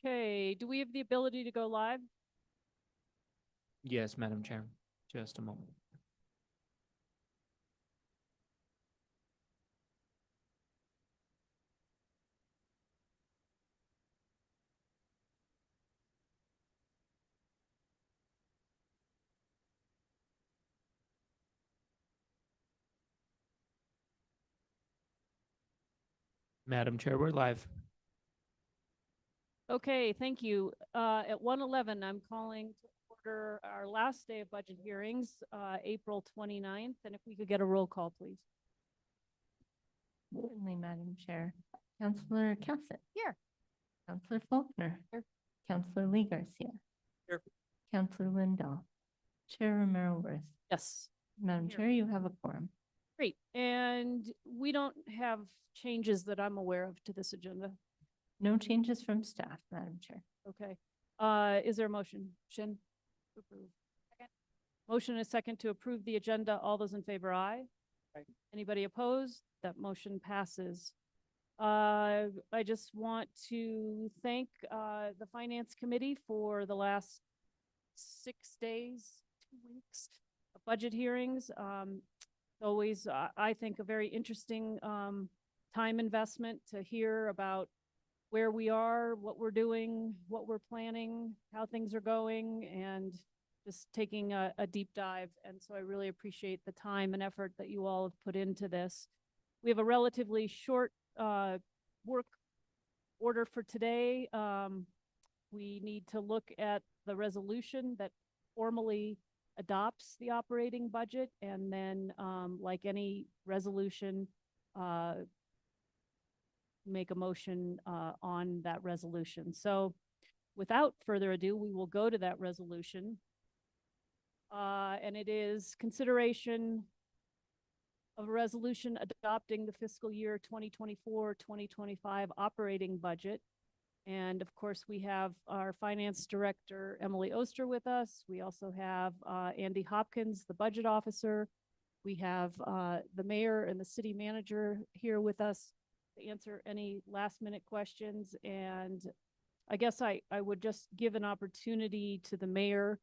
Okay, do we have the ability to go live? Yes, Madam Chair. Just a moment. Madam Chair, we're live. Okay, thank you. At 1:11, I'm calling to order our last day of budget hearings, April 29th. And if we could get a roll call, please. Certainly, Madam Chair. Councillor Cassett. Here. Councillor Faulkner. Here. Councillor Lee Garcia. Here. Councillor Lindahl. Chair Romero Worth. Yes. Madam Here. Chair, you have a quorum. Great. And we don't have changes that I'm aware of to this agenda. No changes from staff, Madam Chair. Okay. Is there a motion? Shin? To approve. Second. Motion and a second to approve the agenda. All those in favor, aye. Aye. Anybody opposed? That motion passes. I just want to thank the Finance Committee for the last 6 days, 2 weeks of budget hearings. Always, I think, a very interesting time investment to hear about where we are, what we're doing, what we're planning, how things are going, and just taking a deep dive. And so I really appreciate the time and effort that you all have put into this. We have a relatively short work order for today. We need to look at the resolution that formally adopts the operating budget, and then like any resolution, make a motion on that resolution. So without further ado, we will go to that resolution. And it is consideration of a resolution adopting the fiscal year 2024-2025 operating budget. And of course, we have our finance director, Emily Oster, with us. We also have Andy Hopkins, the budget officer. We have the mayor and the city manager here with us to answer any last minute questions. And I guess I would just give an opportunity to the mayor,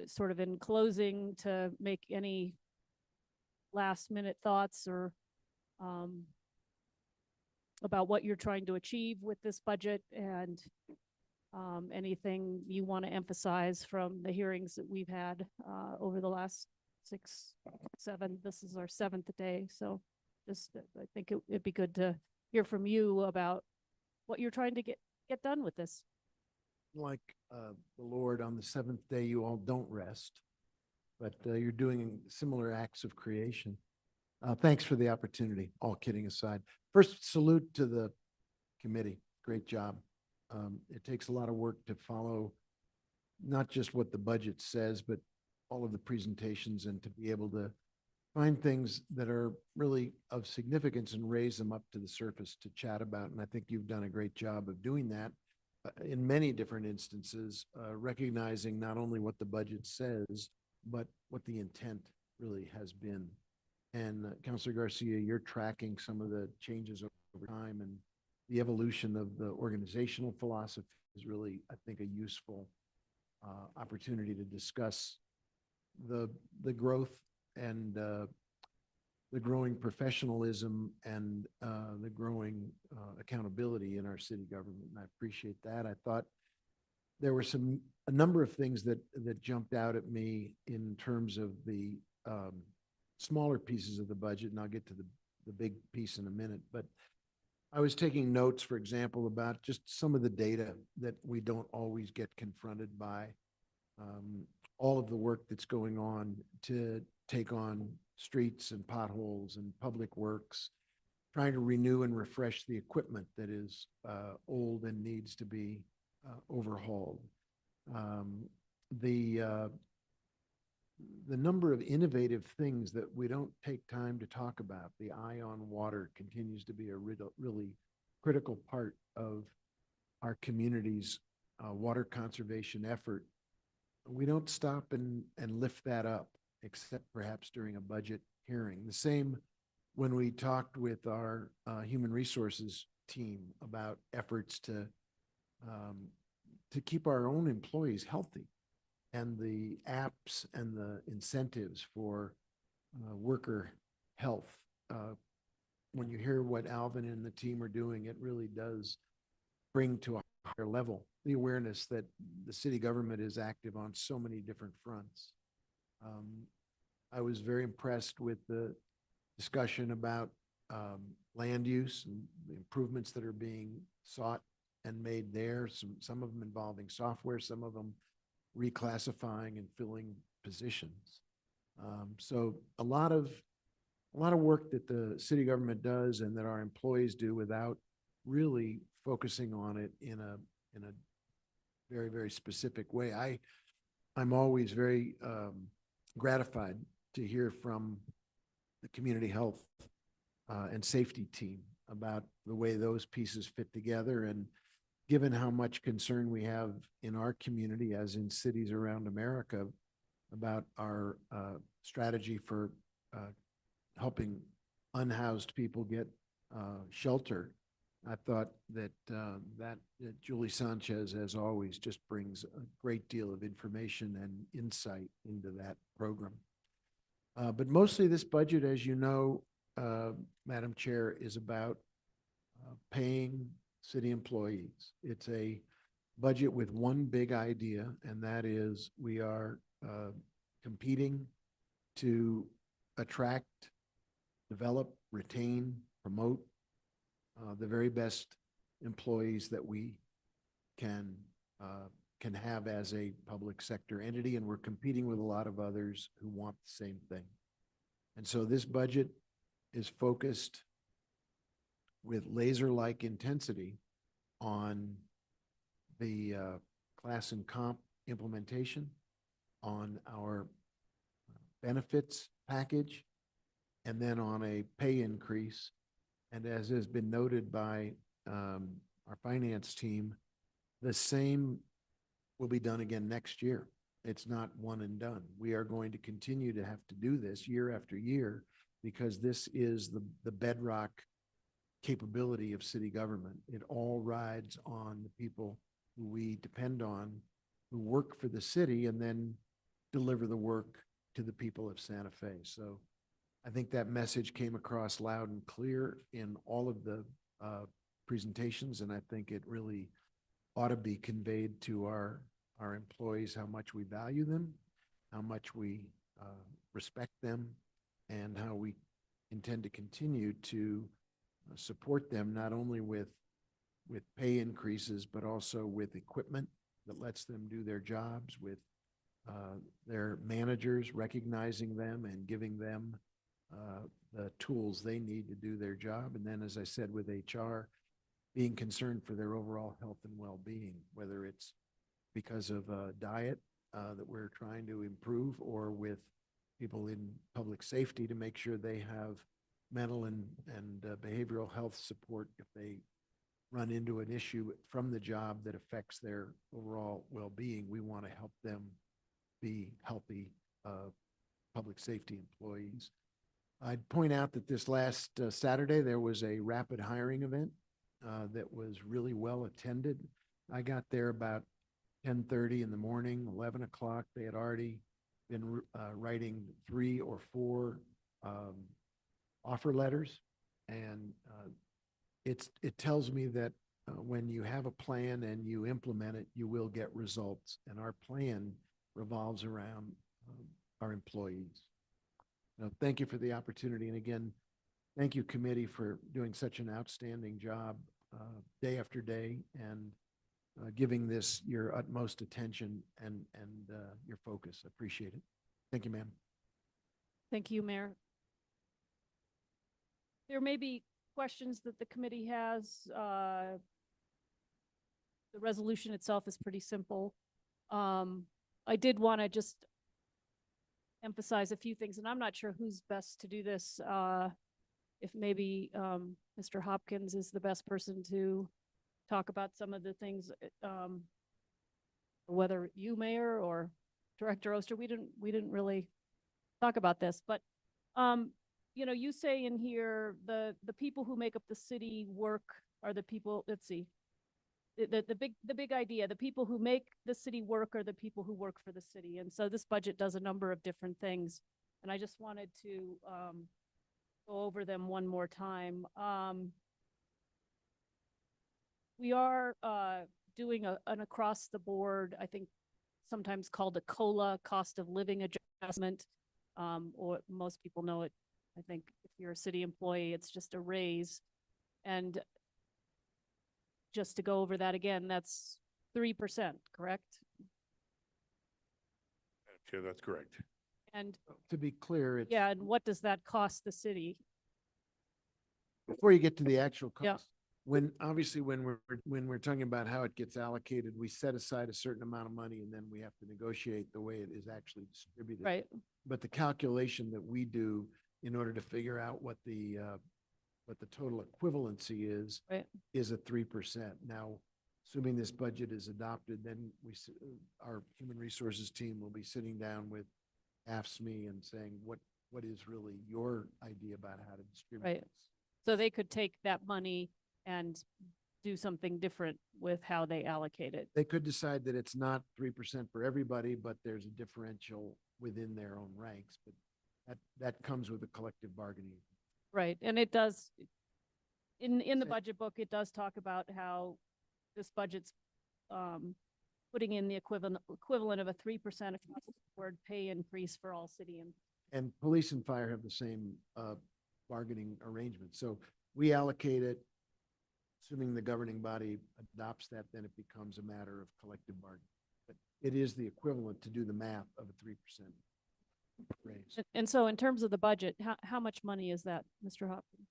sort of in closing, to make any last minute thoughts or about what you're trying to achieve with this budget, and anything you want to emphasize from the hearings that we've had over the last 6, 7. This is our 7th day. So just, I think it'd be good to hear from you about what you're trying to get done with this. Like the Lord, on the 7th day, you all don't rest, but you're doing similar acts of creation. Thanks for the opportunity, all kidding aside. First, salute to the committee. Great job. It takes a lot of work to follow not just what the budget says, but all of the presentations, and to be able to find things that are really of significance and raise them up to the surface to chat about. And I think you've done a great job of doing that in many different instances, recognizing not only what the budget says, but what the intent really has been. And Councilor Garcia, you're tracking some of the changes over time, and the evolution of the organizational philosophy is really, I think, a useful opportunity to discuss the growth and the growing professionalism and the growing accountability in our city government. And I appreciate that. I thought there were a number of things that jumped out at me in terms of the smaller pieces of the budget, and I'll get to the big piece in a minute. But I was taking notes, for example, about just some of the data that we don't always get confronted by. All of the work that's going on to take on streets and potholes and public works, trying to renew and refresh the equipment that is old and needs to be overhauled. The number of innovative things that we don't take time to talk about. The eye on water continues to be a really critical part of our community's water conservation effort. We don't stop and lift that up, except perhaps during a budget hearing. The same when we talked with our human resources team about efforts to um, to keep our own employees healthy, and the apps and the incentives for worker health. When you hear what Alvin and the team are doing, it really does bring to a higher level the awareness that the city government is active on so many different fronts. I was very impressed with the discussion about land use and the improvements that are being sought and made there. Some of them involving software, some of them reclassifying and filling positions. So a lot of work that the city government does and that our employees do without really focusing on it in a very, very specific way. I'm always very gratified to hear from the community health and safety team about the way those pieces fit together. And given how much concern we have in our community, as in cities around America, about our strategy for helping unhoused people get shelter, I thought that that Julie Sanchez, as always, just brings a great deal of information and insight into that program. But mostly this budget, as you know, Madam Chair, is about paying city employees. It's a budget with one big idea, and that is we are competing to attract, develop, retain, promote the very best employees that we can have as a public sector entity, and we're competing with a lot of others who want the same thing. And so this budget is focused with laser-like intensity on the class and comp implementation, on our benefits package, and then on a pay increase. And as has been noted by our finance team, the same will be done again next year. It's not one and done. We are going to continue to have to do this year after year because this is the bedrock capability of city government. It all rides on the people who we depend on, who work for the city and then deliver the work to the people of Santa Fe. So I think that message came across loud and clear in all of the presentations, and I think it really ought to be conveyed to our employees how much we value them, how much we respect them, and how we intend to continue to support them not only with pay increases, but also with equipment that lets them do their jobs, with their managers recognizing them and giving them the tools they need to do their job. And then, as I said, with HR, being concerned for their overall health and well-being, whether it's because of a diet that we're trying to improve, or with people in public safety to make sure they have mental and behavioral health support if they run into an issue from the job that affects their overall well-being. We want to help them be healthy public safety employees. I'd point out that this last Saturday, there was a rapid hiring event that was really well attended. I got there about 10:30 in the morning, 11 o'clock. They had already been writing 3 or 4 offer letters. And it tells me that when you have a plan and you implement it, you will get results. And our plan revolves around our employees. Thank you for the opportunity. And again, thank you, committee, for doing such an outstanding job day after day, and giving this your utmost attention and your focus. I appreciate it. Thank you, ma'am. Thank you, Mayor. There may be questions that the committee has. The resolution itself is pretty simple. I did want to just emphasize a few things, and I'm not sure who's best to do this. If maybe Mr. Hopkins is the best person to talk about some of the things, whether you, Mayor, or Director Oster. We didn't really talk about this, but you know, you say in here the people who make up the city work are the people. Let's see. the big idea, the people who make the city work are the people who work for the city. And so this budget does a number of different things. And I just wanted to, go over them one more time. We are, doing an across the board, I think sometimes called a COLA, cost of living adjustment. Or most people know it, I think if you're a city employee, it's just a raise. And just to go over that again, that's 3%, correct? Madam Chair, that's correct. And To be clear, it's. yeah, and what does that cost the city? Before you get to the actual Yeah. cost, obviously, when we're talking about how it gets allocated, we set aside a certain amount of money and then we have to negotiate the way it is actually distributed. Right, But the calculation that we do in order to figure out what the total equivalency Right. is a 3%. Now, assuming this budget is adopted, then our human resources team will be sitting down with AFSCME and saying, what is really your idea about how to distribute Right. this? so they could take that money and do something different with how they allocate it. They could decide that it's not 3% for everybody, but there's a differential within their own ranks, but that comes with a collective bargaining. Right, and it does, in the Say- budget book, it does talk about how this budget's, putting in the equivalent of a 3% across the board pay increase for all city and And police and fire have the same bargaining arrangement. So we allocate it, assuming the governing body adopts that, then it becomes a matter of collective bargaining. But it is the equivalent to do the math of a 3% raise. And so in terms of the budget, how much money is that, Mr. Hopkins?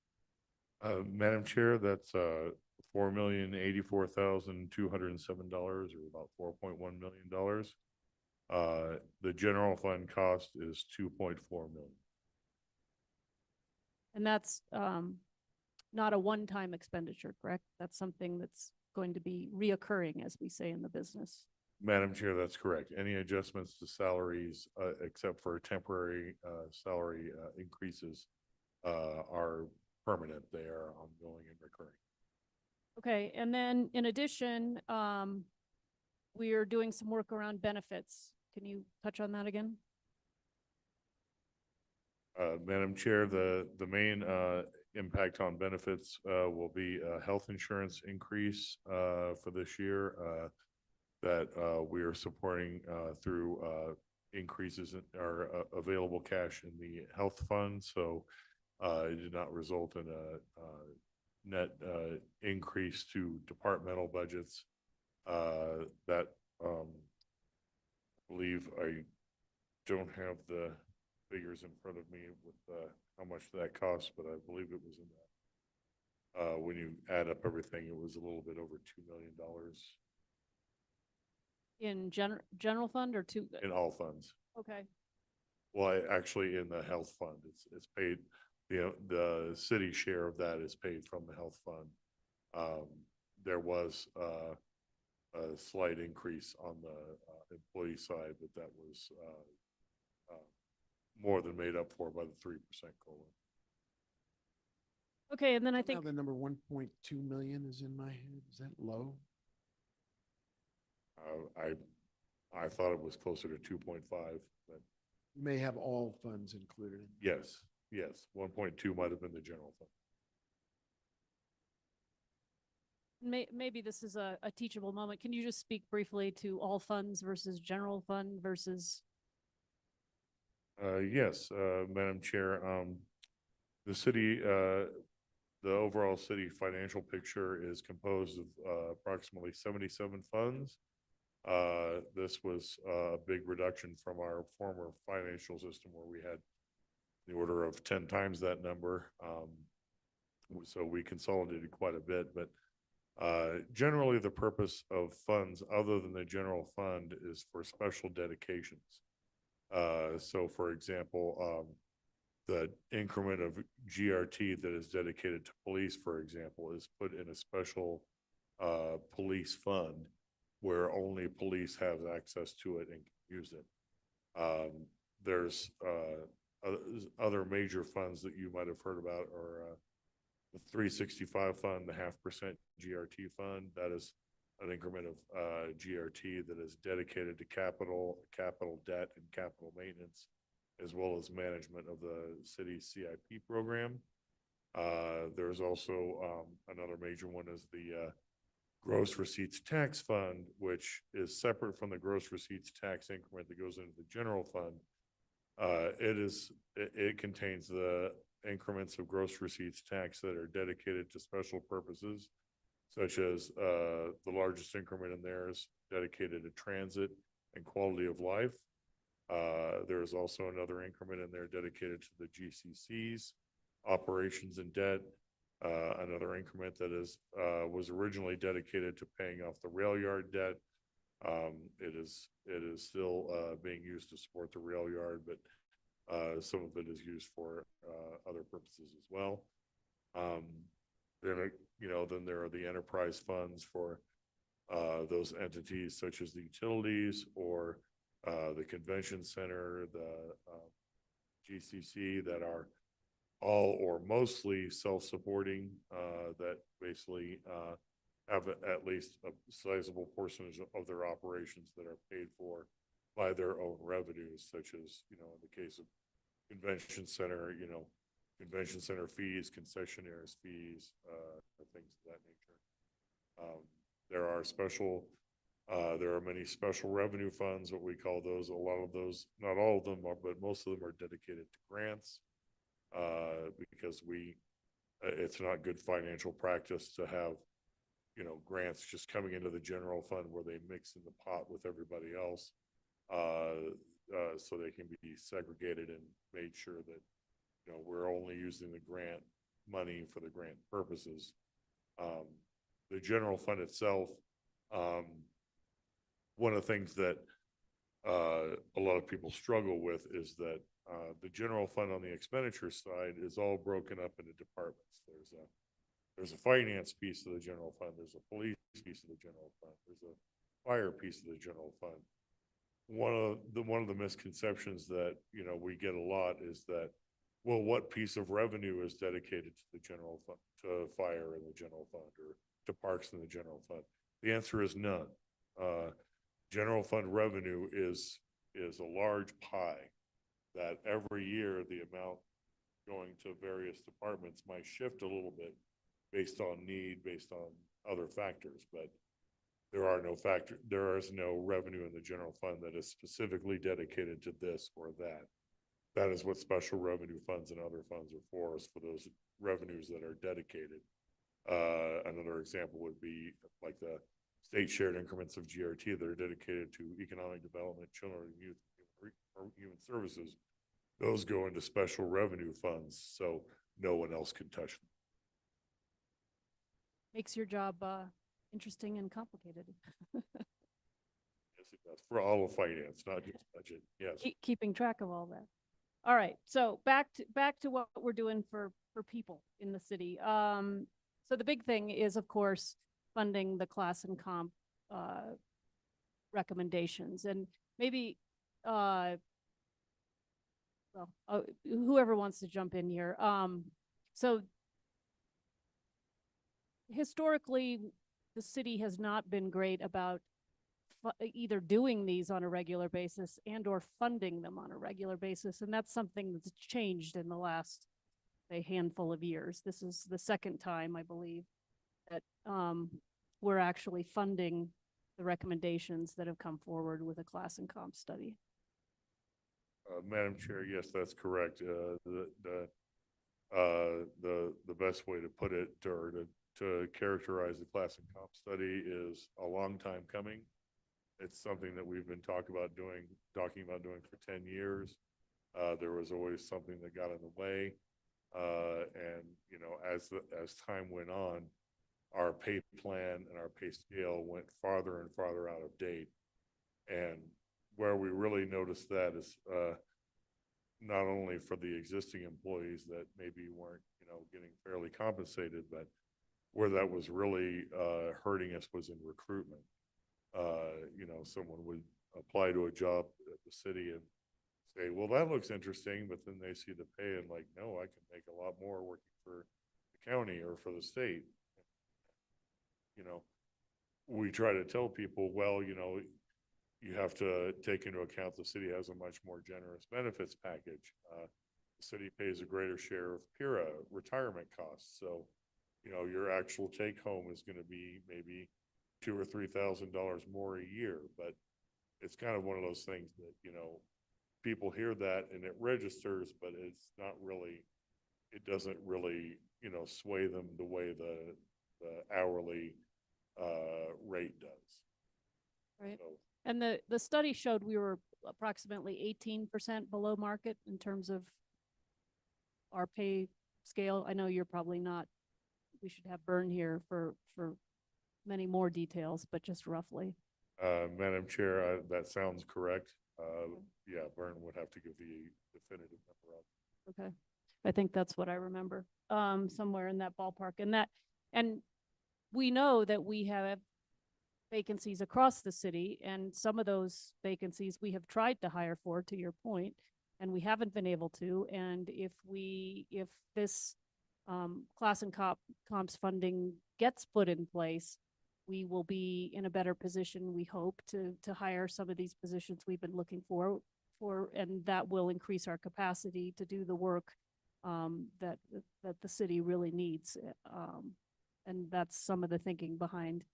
Madam Chair, that's $4,084,207, or about $4.1 million. The general fund cost is $2.4 million. And that's not a one-time expenditure, correct? That's something that's going to be reoccurring, as we say in the business. Madam Chair, that's correct. Any adjustments to salaries, except for temporary salary increases, are permanent. They are ongoing and recurring. Okay, and then in addition, we are doing some work around benefits. Can you touch on that again? Madam Chair, the main impact on benefits will be a health insurance increase for this year that we are supporting through increases in our available cash in the health fund. So it did not result in a net increase to departmental budgets. That I believe I don't have the figures in front of me with how much that costs, but I believe it was in that. When you add up everything, it was a little bit over $2 million In general fund or two? in all funds. Okay, Well, actually, in the health fund, it's paid, the city share of that is paid from the health fund. There was a slight increase on the employee side, but that was more than made up for by the 3% COLA. okay, and then I Now think, the number 1.2 million is in my head. Is that low? I thought it was closer to 2.5, but You may have all funds included in. yes, 1.2 might have been the general fund. maybe this is a teachable moment. Can you just speak briefly to all funds versus general fund versus? Yes, Madam Chair, the city, the overall city financial picture is composed of approximately 77 funds. This was a big reduction from our former financial system where we had the order of 10 times that number. So we consolidated quite a bit, but generally the purpose of funds other than the general fund is for special dedications. So for example, the increment of GRT that is dedicated to police, for example, is put in a special police fund where only police have access to it and can use it. There's other major funds that you might have heard about are the 365 fund, the 0.5% GRT fund. That is an increment of GRT that is dedicated to capital debt and capital maintenance, as well as management of the city's CIP program. There's also another major one is the gross receipts tax fund, which is separate from the gross receipts tax increment that goes into the general fund. It contains the increments of gross receipts tax that are dedicated to special purposes, such as the largest increment in there is dedicated to transit and quality of life. There's also another increment in there dedicated to the GCCs, operations and debt. Another increment that was originally dedicated to paying off the rail yard debt. It is still being used to support the rail yard, but some of it is used for other purposes as well. Then there are the enterprise funds for those entities such as the utilities or the convention center, the GCC, that are all or mostly self-supporting, that basically have at least a sizable percentage of their operations that are paid for by their own revenues, such as, in the case of convention center, convention center fees, concessionaires fees, things of that nature. There are many special revenue funds, what we call those. A lot of those, not all of them are, but most of them are dedicated to grants, because it's not good financial practice to have, grants just coming into the general fund where they mix in the pot with everybody else. So they can be segregated and made sure that, we're only using the grant money for the grant purposes. The general fund itself, one of the things that a lot of people struggle with is that the general fund on the expenditure side is all broken up into departments. There's a finance piece of the general fund. There's a police piece of the general fund. There's a fire piece of the general fund. One of the misconceptions that, we get a lot is that, well, what piece of revenue is dedicated to the general fund, to fire in the general fund, or to parks in the general fund? The answer is none. General fund revenue is a large pie that every year the amount going to various departments might shift a little bit based on need, based on other factors, but there is no revenue in the general fund that is specifically dedicated to this or that. That is what special revenue funds and other funds are for, is for those revenues that are dedicated. Another example would be like the state shared increments of GRT that are dedicated to economic development, children and youth, or human services. Those go into special revenue funds, so no one else can touch them. Makes your job interesting and complicated. Yes, it does. For all of finance, not just budget. Yes. Keeping track of all that. All right, so back to what we're doing for people in the city. So the big thing is, of course, funding the class and comp recommendations, and maybe whoever wants to jump in here. So historically, the city has not been great about either doing these on a regular basis and or funding them on a regular basis. And that's something that's changed in the last, say, handful of years. This is the second time, I believe, that we're actually funding the recommendations that have come forward with a class and comp study. Madam Chair, yes, that's correct. The best way to put it, or to characterize the class and comp study, is a long time coming. It's something that we've been talking about doing for 10 years. There was always something that got in the way. And, as time went on, our pay plan and our pay scale went farther and farther out of date. And where we really noticed that is not only for the existing employees that maybe weren't, getting fairly compensated, but where that was really hurting us was in recruitment. Someone would apply to a job at the city and say, well, that looks interesting, but then they see the pay and like, no, I can make a lot more working for the county or for the state. we try to tell people, well, you know, you have to take into account the city has a much more generous benefits package. The city pays a greater share of PIRA retirement costs. So, you know, your actual take home is going to be maybe $2,000 or $3,000 more a year. But it's kind of one of those things that, you know, people hear that and it registers, but it's not really, it doesn't really, you know, sway them the way the hourly rate does. Right. So, And the study showed we were approximately 18% below market in terms of our pay scale. I know you're probably not, we should have Bern here for many more details, but just roughly. Madam Chair, that sounds correct. Yeah, Vern would have to give the definitive number up. Okay. I think that's what I remember, somewhere in that ballpark. And we know that we have vacancies across the city, and some of those vacancies we have tried to hire for, to your point, and we haven't been able to. And if this class and comps funding gets put in place, we will be in a better position, we hope, to hire some of these positions we've been looking for, and that will increase our capacity to do the work that the city really needs. And that's some of the thinking behind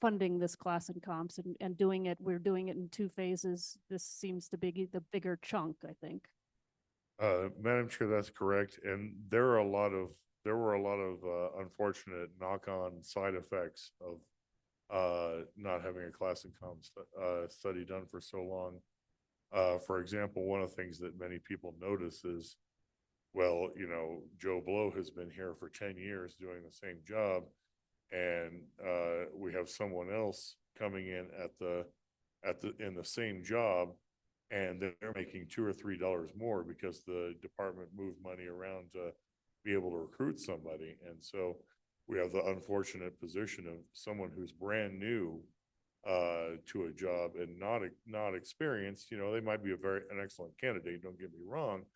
funding this class and comps and doing it. We're doing it in 2 phases. This seems to be the bigger chunk, I think. Madam Chair, that's correct. And there were a lot of unfortunate knock-on side effects of not having a class and comp study done for so long. For example, one of the things that many people notice is, well, you know, Joe Blow has been here for 10 years doing the same job, and we have someone else coming in in the same job, and they're making $2 or $3 more because the department moved money around to be able to recruit somebody. And so we have the unfortunate position of someone who's brand new to a job and not experienced. You know, they might be an excellent candidate, don't get me wrong,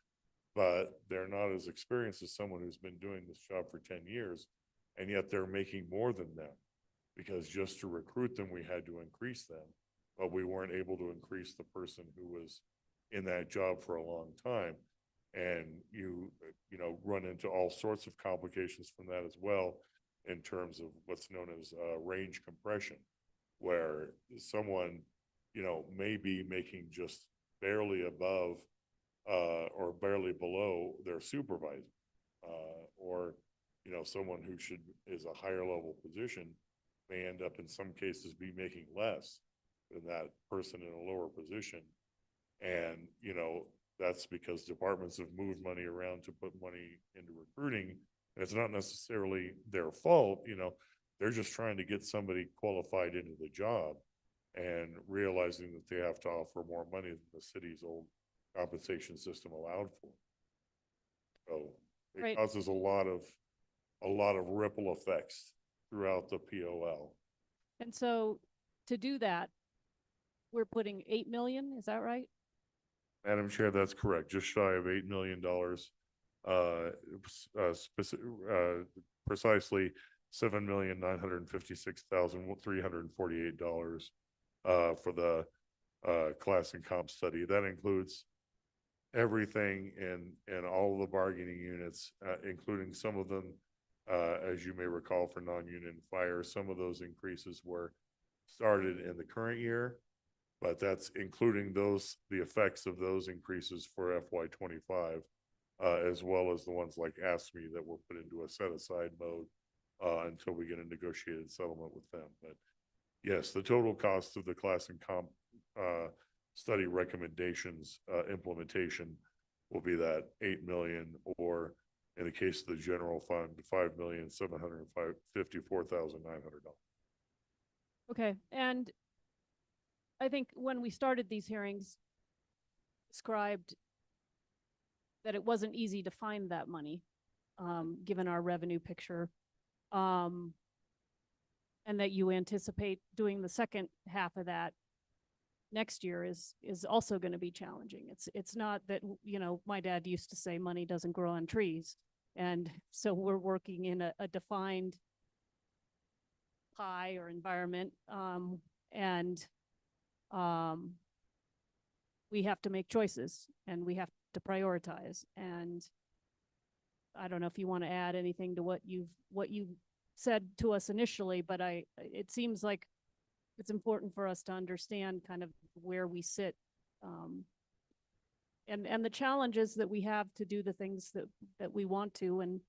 but they're not as experienced as someone who's been doing this job for 10 years, and yet they're making more than them, because just to recruit them, we had to increase them, but we weren't able to increase the person who was in that job for a long time. And you know, run into all sorts of complications from that as well, in terms of what's known as range compression, where someone, you know, may be making just barely above or barely below their supervisor, or, you know, someone who is a higher level position may end up in some cases be making less than that person in a lower position. And, you know, that's because departments have moved money around to put money into recruiting. And it's not necessarily their fault, you know, they're just trying to get somebody qualified into the job and realizing that they have to offer more money than the city's old compensation system allowed for. So it Right. causes a lot of ripple effects throughout the POL. And so to do that, we're putting 8 million, is that right? Madam Chair, that's correct. Just shy of $8 million. Precisely $7,956,348 for the class and comp study. That includes everything in all of the bargaining units, including some of them, as you may recall, for non-union fire. Some of those increases were started in the current year, but that's including the effects of those increases for FY25, as well as the ones like ASME that were put into a set-aside mode until we get a negotiated settlement with them. But yes, the total cost of the class and comp study recommendations implementation will be that 8 million, or in the case of the general fund, $5,754,900. Okay. And I think when we started these hearings, described that it wasn't easy to find that money, given our revenue picture, and that you anticipate doing the second half of that next year is also going to be challenging. It's not that, you know, my dad used to say money doesn't grow on trees, and so we're working in a defined pie or environment. And, um, we have to make choices and we have to prioritize. And I don't know if you want to add anything to what you said to us initially, but it seems like it's important for us to understand kind of where we sit. And the challenges that we have to do the things that we want to, and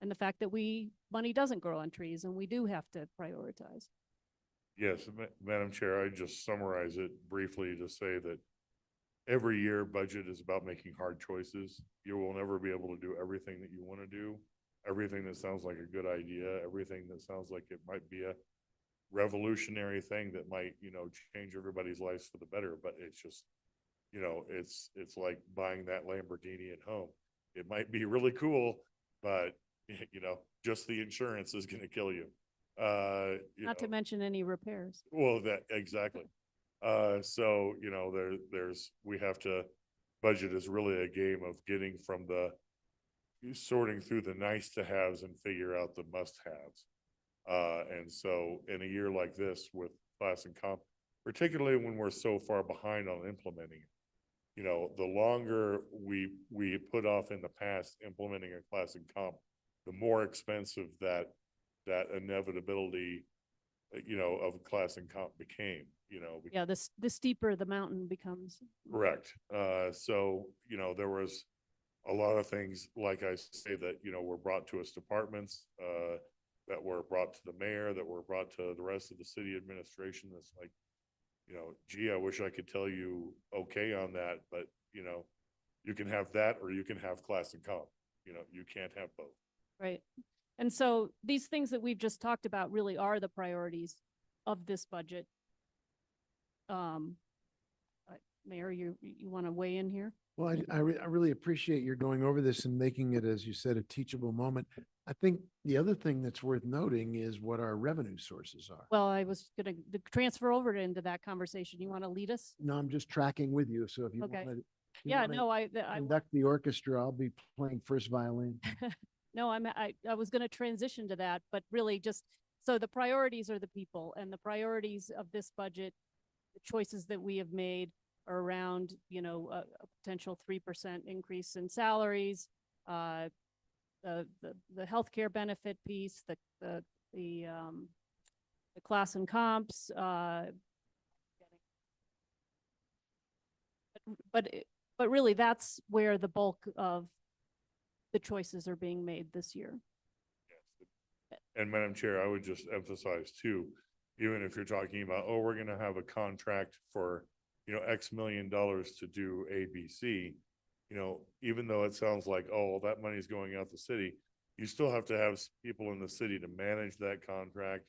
the fact that money doesn't grow on trees and we do have to prioritize. Yes, Madam Chair, I just summarize it briefly to say that every year budget is about making hard choices. You will never be able to do everything that you want to do, everything that sounds like a good idea, everything that sounds like it might be a revolutionary thing that might, change everybody's lives for the better, but it's just, it's like buying that Lamborghini at home. It might be really cool, but just the insurance is going to kill you. Not to mention any repairs. Well, that, exactly. So, we have to, budget is really a game of getting from sorting through the nice to haves and figure out the must haves. And so in a year like this with class and comp, particularly when we're so far behind on implementing it, the longer we put off in the past implementing a class and comp, the more expensive that inevitability, of class and comp became, Yeah, the steeper the mountain becomes. Correct. So, there was a lot of things, like I say, that, were brought to us departments, that were brought to the mayor, that were brought to the rest of the city administration. That's like, gee, I wish I could tell you okay on that, but, you can have that or you can have class and comp. You can't have both. Right. And so these things that we've just talked about really are the priorities of this budget. Mayor, you want to weigh in here? Well, I really appreciate your going over this and making it, as you said, a teachable moment. I think the other thing that's worth noting is what our revenue sources are. Well, I was going to transfer over into that conversation. You want to lead us? No, I'm just tracking with you. So if you Okay. want to Yeah, no, I conduct the orchestra, I'll be playing first violin. no, I was going to transition to that, but really just, so the priorities are the people, and the priorities of this budget, the choices that we have made are around, a potential 3% increase in salaries, the healthcare benefit piece, the class and comps, but really that's where the bulk of the choices are being made this year. And Madam Chair, I would just emphasize too, even if you're talking about, oh, we're going to have a contract for, X million dollars to do ABC, even though it sounds like, oh, that money's going out the city, you still have to have people in the city to manage that contract,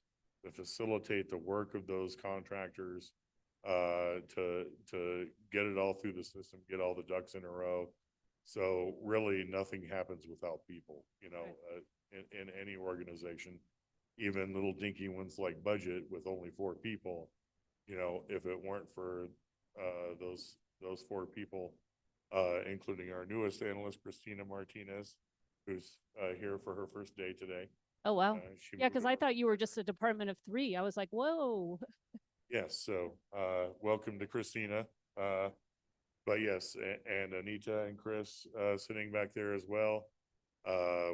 to facilitate the work of those contractors, to get it all through the system, get all the ducks in a row. So really nothing happens without people, in any organization, even little dinky ones like budget with only 4 people, if it weren't for those 4 people, including our newest analyst, Christina Martinez, who's here for her first day today. Oh, wow. She Yeah, moved because I over. thought you were just a department of 3. I was like, whoa. Yes, so welcome to Christina. But yes, and Anita and Chris sitting back there as well.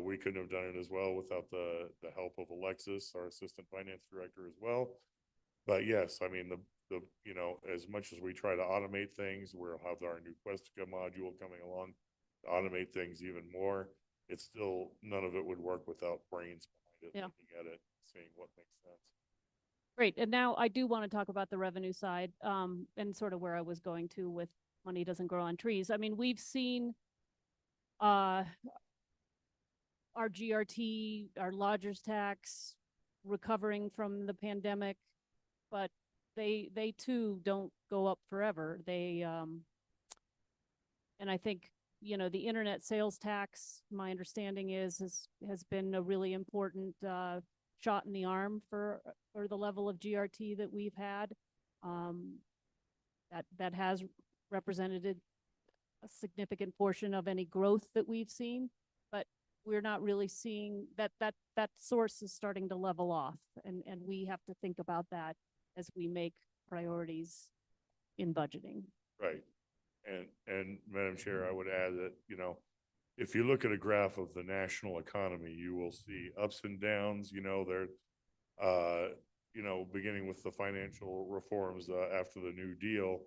We couldn't have done it as well without the help of Alexis, our assistant finance director as well. But yes, I mean, as much as we try to automate things, we'll have our new Questica module coming along to automate things even more. It's still, none of it would work without brains behind it, Yeah. looking at it, seeing what makes sense. Great. And now I do want to talk about the revenue side, and sort of where I was going to with money doesn't grow on trees. I mean, we've seen our GRT, our lodgers tax recovering from the pandemic, but they too don't go up forever. And I think, the internet sales tax, my understanding has been a really important shot in the arm for the level of GRT that we've had. That has represented a significant portion of any growth that we've seen. But we're not really seeing that source is starting to level off, and we have to think about that as we make priorities in budgeting. Right. And Madam Chair, I would add that, you know, if you look at a graph of the national economy, you will see ups and downs, you know, there, you know, beginning with the financial reforms, after the New Deal,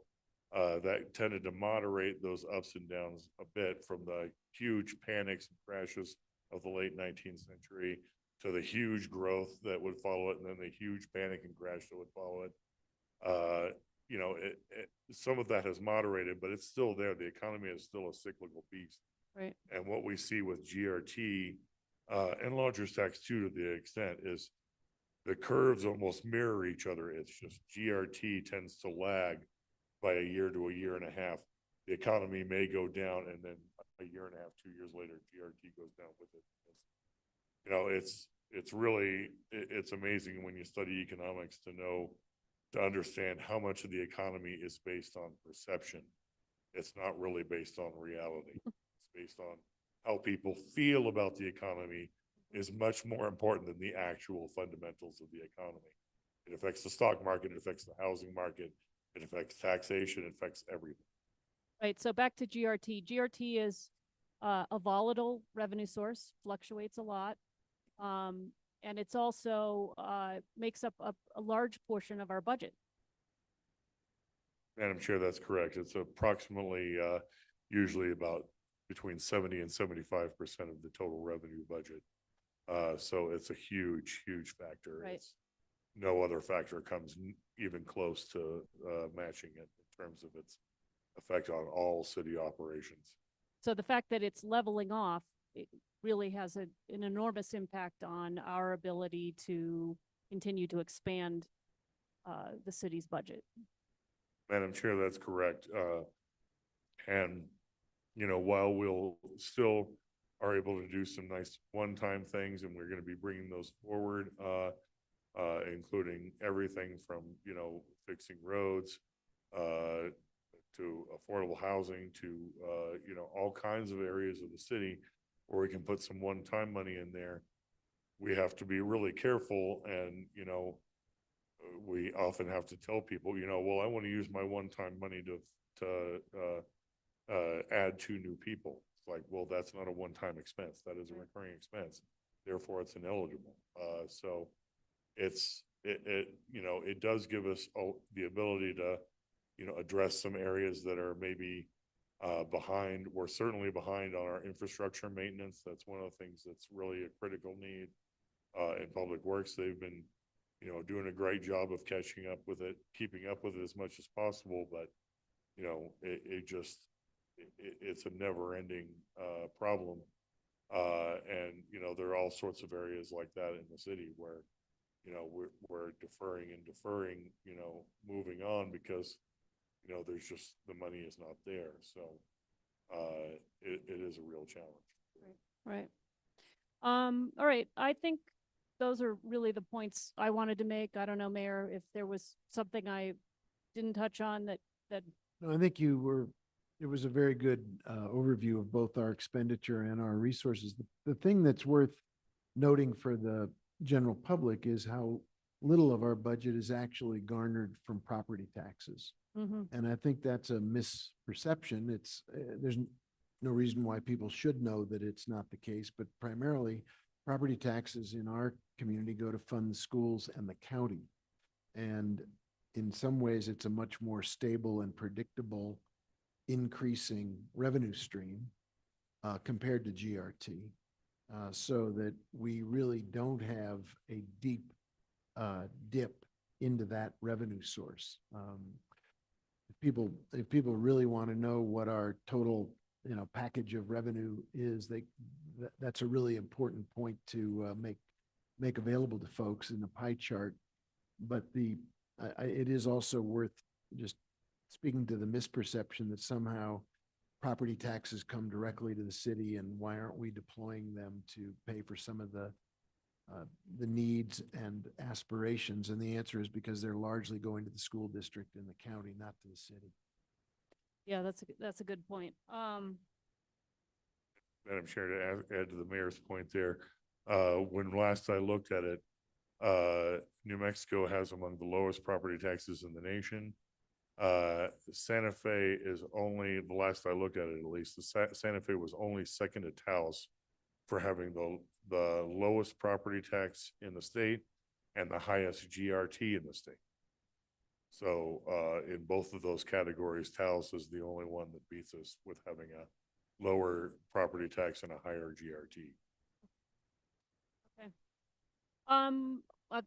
that tended to moderate those ups and downs a bit from the huge panics and crashes of the late 19th century to the huge growth that would follow it, and then the huge panic and crash that would follow it. You know, some of that has moderated, but it's still there. The economy is still a cyclical beast. Right. And what we see with GRT, and lodger's tax too, to the extent, is the curves almost mirror each other. It's just GRT tends to lag by a year to a year and a half. The economy may go down, and then a year and a half, 2 years later, GRT goes down with it. You know, it's really, it's amazing when you study economics to understand how much of the economy is based on perception. It's not really based on reality. It's based on how people feel about the economy is much more important than the actual fundamentals of the economy. It affects the stock market, it affects the housing market, it affects taxation, it affects everything. Right, so back to GRT. GRT is a volatile revenue source, fluctuates a lot. And it's also makes up a large portion of our budget. Madam Chair, that's correct. It's approximately, usually about between 70 and 75% of the total revenue budget. So it's a huge, huge factor. Right. It's, no other factor comes even close to matching it in terms of its effect on all city operations. So the fact that it's leveling off, it really has an enormous impact on our ability to continue to expand the city's budget. Madam Chair, that's correct. And, you know, while we'll still are able to do some nice one-time things, and we're going to be bringing those forward, including everything from, you know, fixing roads, to affordable housing, to, you know, all kinds of areas of the city where we can put some one-time money in there. We have to be really careful, and, you know, we often have to tell people, you know, well, I want to use my one-time money to add 2 new people. It's like, well, that's not a one-time expense. That is a recurring expense. Therefore, it's ineligible. So you know, it does give us the ability to, you know, address some areas that are maybe behind. We're certainly behind on our infrastructure maintenance. That's one of the things that's really a critical need in Public Works. They've been, you know, doing a great job of catching up with it, keeping up with it as much as possible. But, you know, it's a never-ending problem. And, you know, there are all sorts of areas like that in the city where, you know, we're deferring, you know, moving on because, you know, there's just, the money is not there. So it is a real challenge. Right. All right. I think those are really the points I wanted to make. I don't know, Mayor, if there was something I didn't touch on that. No, I think it was a very good overview of both our expenditure and our resources. The thing that's worth noting for the general public is how little of our budget is actually garnered from property taxes. And I think that's a misperception. It's, there's no reason why people should know that it's not the case, but primarily property taxes in our community go to fund the schools and the county. And in some ways, it's a much more stable and predictable increasing revenue stream compared to GRT, so that we really don't have a deep dip into that revenue source. If people really want to know what our total, you know, package of revenue is, that's a really important point to make available to folks in the pie chart. But it is also worth just speaking to the misperception that somehow property taxes come directly to the city, and why aren't we deploying them to pay for some of the needs and aspirations? And the answer is because they're largely going to the school district and the county, not to the city. Yeah, that's a good point. Madam Chair, to add to the mayor's point there, when last I looked at it, New Mexico has among the lowest property taxes in the nation. Santa Fe is only, the last I looked at it, at least, Santa Fe was only second to Taos for having the lowest property tax in the state and the highest GRT in the state. So, in both of those categories, Taos is the only one that beats us with having a lower property tax and a higher GRT. Uh,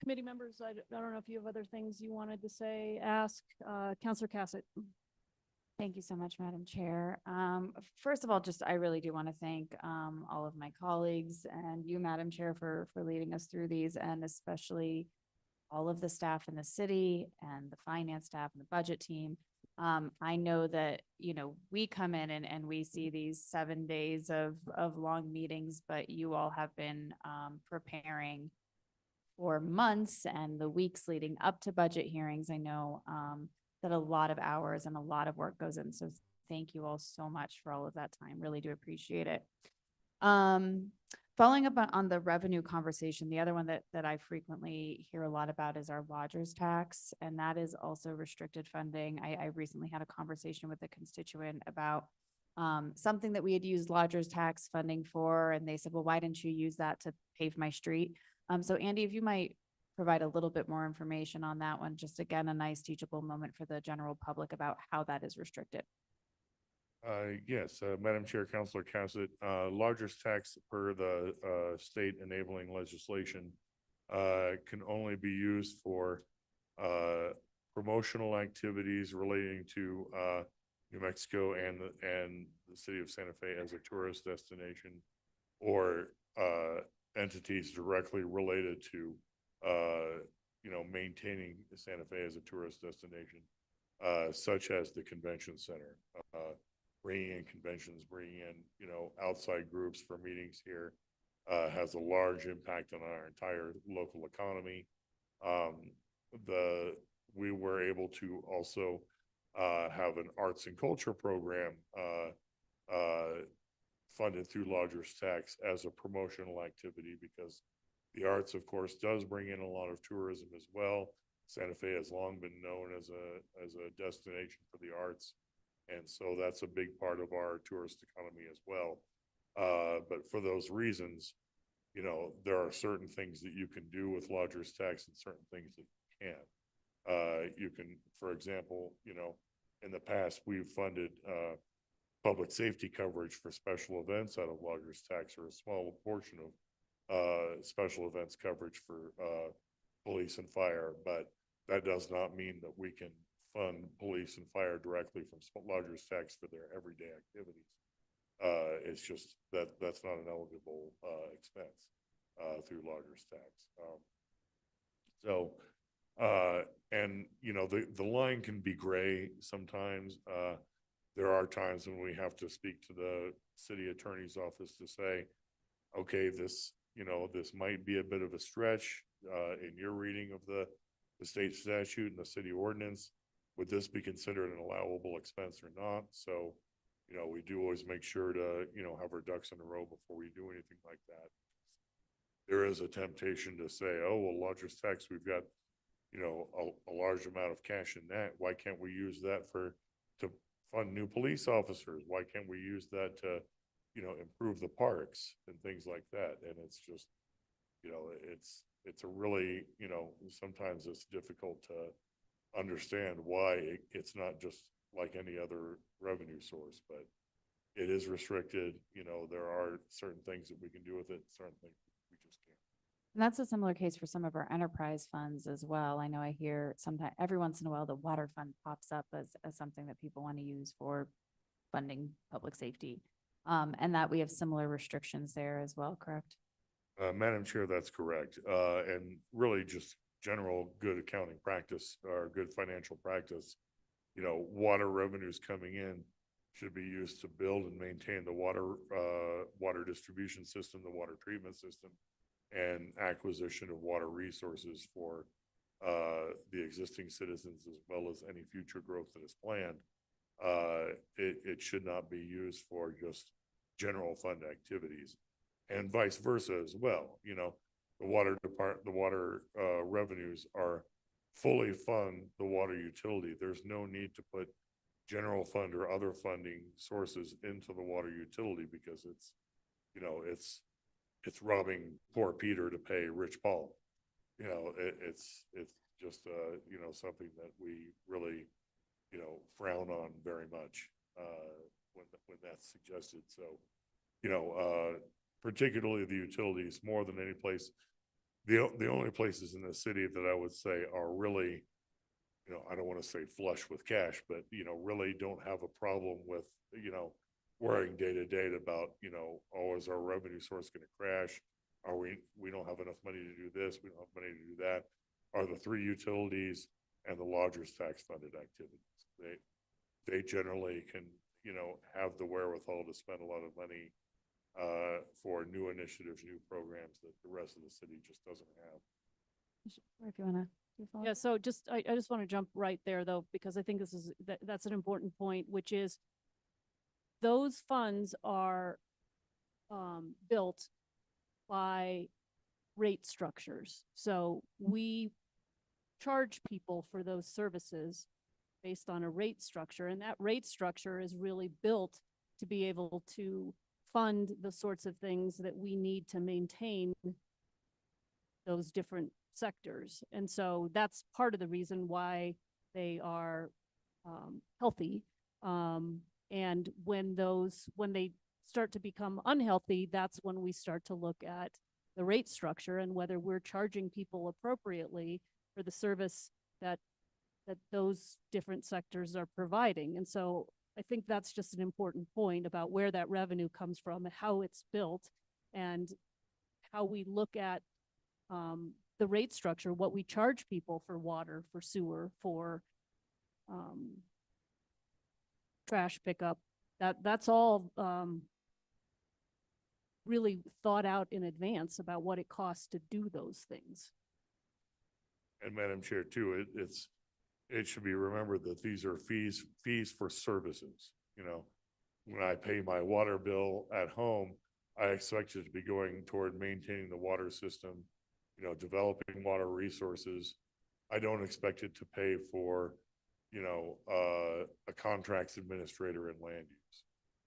committee members, I don't know if you have other things you wanted to say, ask, Counselor Cassett. Thank you so much, Madam Chair. First of all, just I really do want to thank all of my colleagues and you, Madam Chair, for leading us through these, and especially all of the staff in the city and the finance staff and the budget team. I know that, you know, we come in and we see these 7 days of long meetings, but you all have been preparing for months and the weeks leading up to budget hearings. I know that a lot of hours and a lot of work goes in. So thank you all so much for all of that time. Really do appreciate it. Following up on the revenue conversation, the other one that I frequently hear a lot about is our lodgers tax, and that is also restricted funding. I recently had a conversation with a constituent about something that we had used lodgers tax funding for, and they said, well, why didn't you use that to pave my street? So Andy, if you might provide a little bit more information on that one, just again, a nice teachable moment for the general public about how that is restricted. Yes, Madam Chair, Councilor Cassett, lodgers tax per the state enabling legislation can only be used for promotional activities relating to New Mexico and the city of Santa Fe as a tourist destination, or entities directly related to maintaining Santa Fe as a tourist destination, such as the convention center. Bringing in conventions, bringing in, outside groups for meetings here, has a large impact on our entire local economy. We were able to also have an arts and culture program funded through lodgers tax as a promotional activity, because the arts, of course, does bring in a lot of tourism as well. Santa Fe has long been known as a destination for the arts. And so that's a big part of our tourist economy as well. But for those reasons, there are certain things that you can do with lodgers tax and certain things that you can't. You can, for example, in the past, we've funded public safety coverage for special events out of lodgers tax, or a small portion of special events coverage for police and fire. But that does not mean that we can fund police and fire directly from lodgers tax for their everyday activities. It's just that's not an eligible expense through lodgers tax. And the line can be gray sometimes. There are times when we have to speak to the city attorney's office to say, okay, this might be a bit of a stretch in your reading of the state statute and the city ordinance. Would this be considered an allowable expense or not? So, we do always make sure to, have our ducks in a row before we do anything like that. There is a temptation to say, oh, well, lodgers tax, we've got, a large amount of cash in that. Why can't we use that to fund new police officers? Why can't we use that to, improve the parks and things like that? And it's just, it's a really, sometimes it's difficult to understand why it's not just like any other revenue source, but it is restricted. There are certain things that we can do with it, certain things we just can't. And that's a similar case for some of our enterprise funds as well. I know I hear sometimes, every once in a while, the water fund pops up as something that people want to use for funding public safety. And that we have similar restrictions there as well, correct? Madam Chair, that's correct. And really just general good accounting practice or good financial practice, water revenues coming in should be used to build and maintain the water distribution system, the water treatment system, and acquisition of water resources for the existing citizens, as well as any future growth that is planned. It should not be used for just general fund activities. And vice versa as well, you know, the water revenues are fully fund the water utility. There's no need to put general fund or other funding sources into the water utility because it's, you know, it's robbing poor Peter to pay rich Paul. You know, it's just, you know, something that we really, you know, frown on very much, when that's suggested. So, you know, particularly the utilities more than any place, the only places in the city that I would say are really, you know, I don't want to say flush with cash, but, you know, really don't have a problem with, you know, worrying day to day about, you know, oh, is our revenue source going to crash? We don't have enough money to do this. We don't have money to do that. Are the three utilities and the lodgers tax funded activities. They generally can, you know, have the wherewithal to spend a lot of money for new initiatives, new programs that the rest of the city just doesn't have. Or if you wanna. do a follow-up? Yeah, so just, I just want to jump right there though, because I think this is, that's an important point, which is those funds are built by rate structures. So we charge people for those services based on a rate structure, and that rate structure is really built to be able to fund the sorts of things that we need to maintain those different sectors. And so that's part of the reason why they are healthy. And when they start to become unhealthy, that's when we start to look at the rate structure and whether we're charging people appropriately for the service that those different sectors are providing. And so I think that's just an important point about where that revenue comes from and how it's built and how we look at the rate structure, what we charge people for water, for sewer, for trash pickup. That's all really thought out in advance about what it costs to do those things. And Madam Chair, too, it should be remembered that these are fees for services. You know, when I pay my water bill at home, I expect it to be going toward maintaining the water system, you know, developing water resources. I don't expect it to pay for, you know, a contracts administrator in land use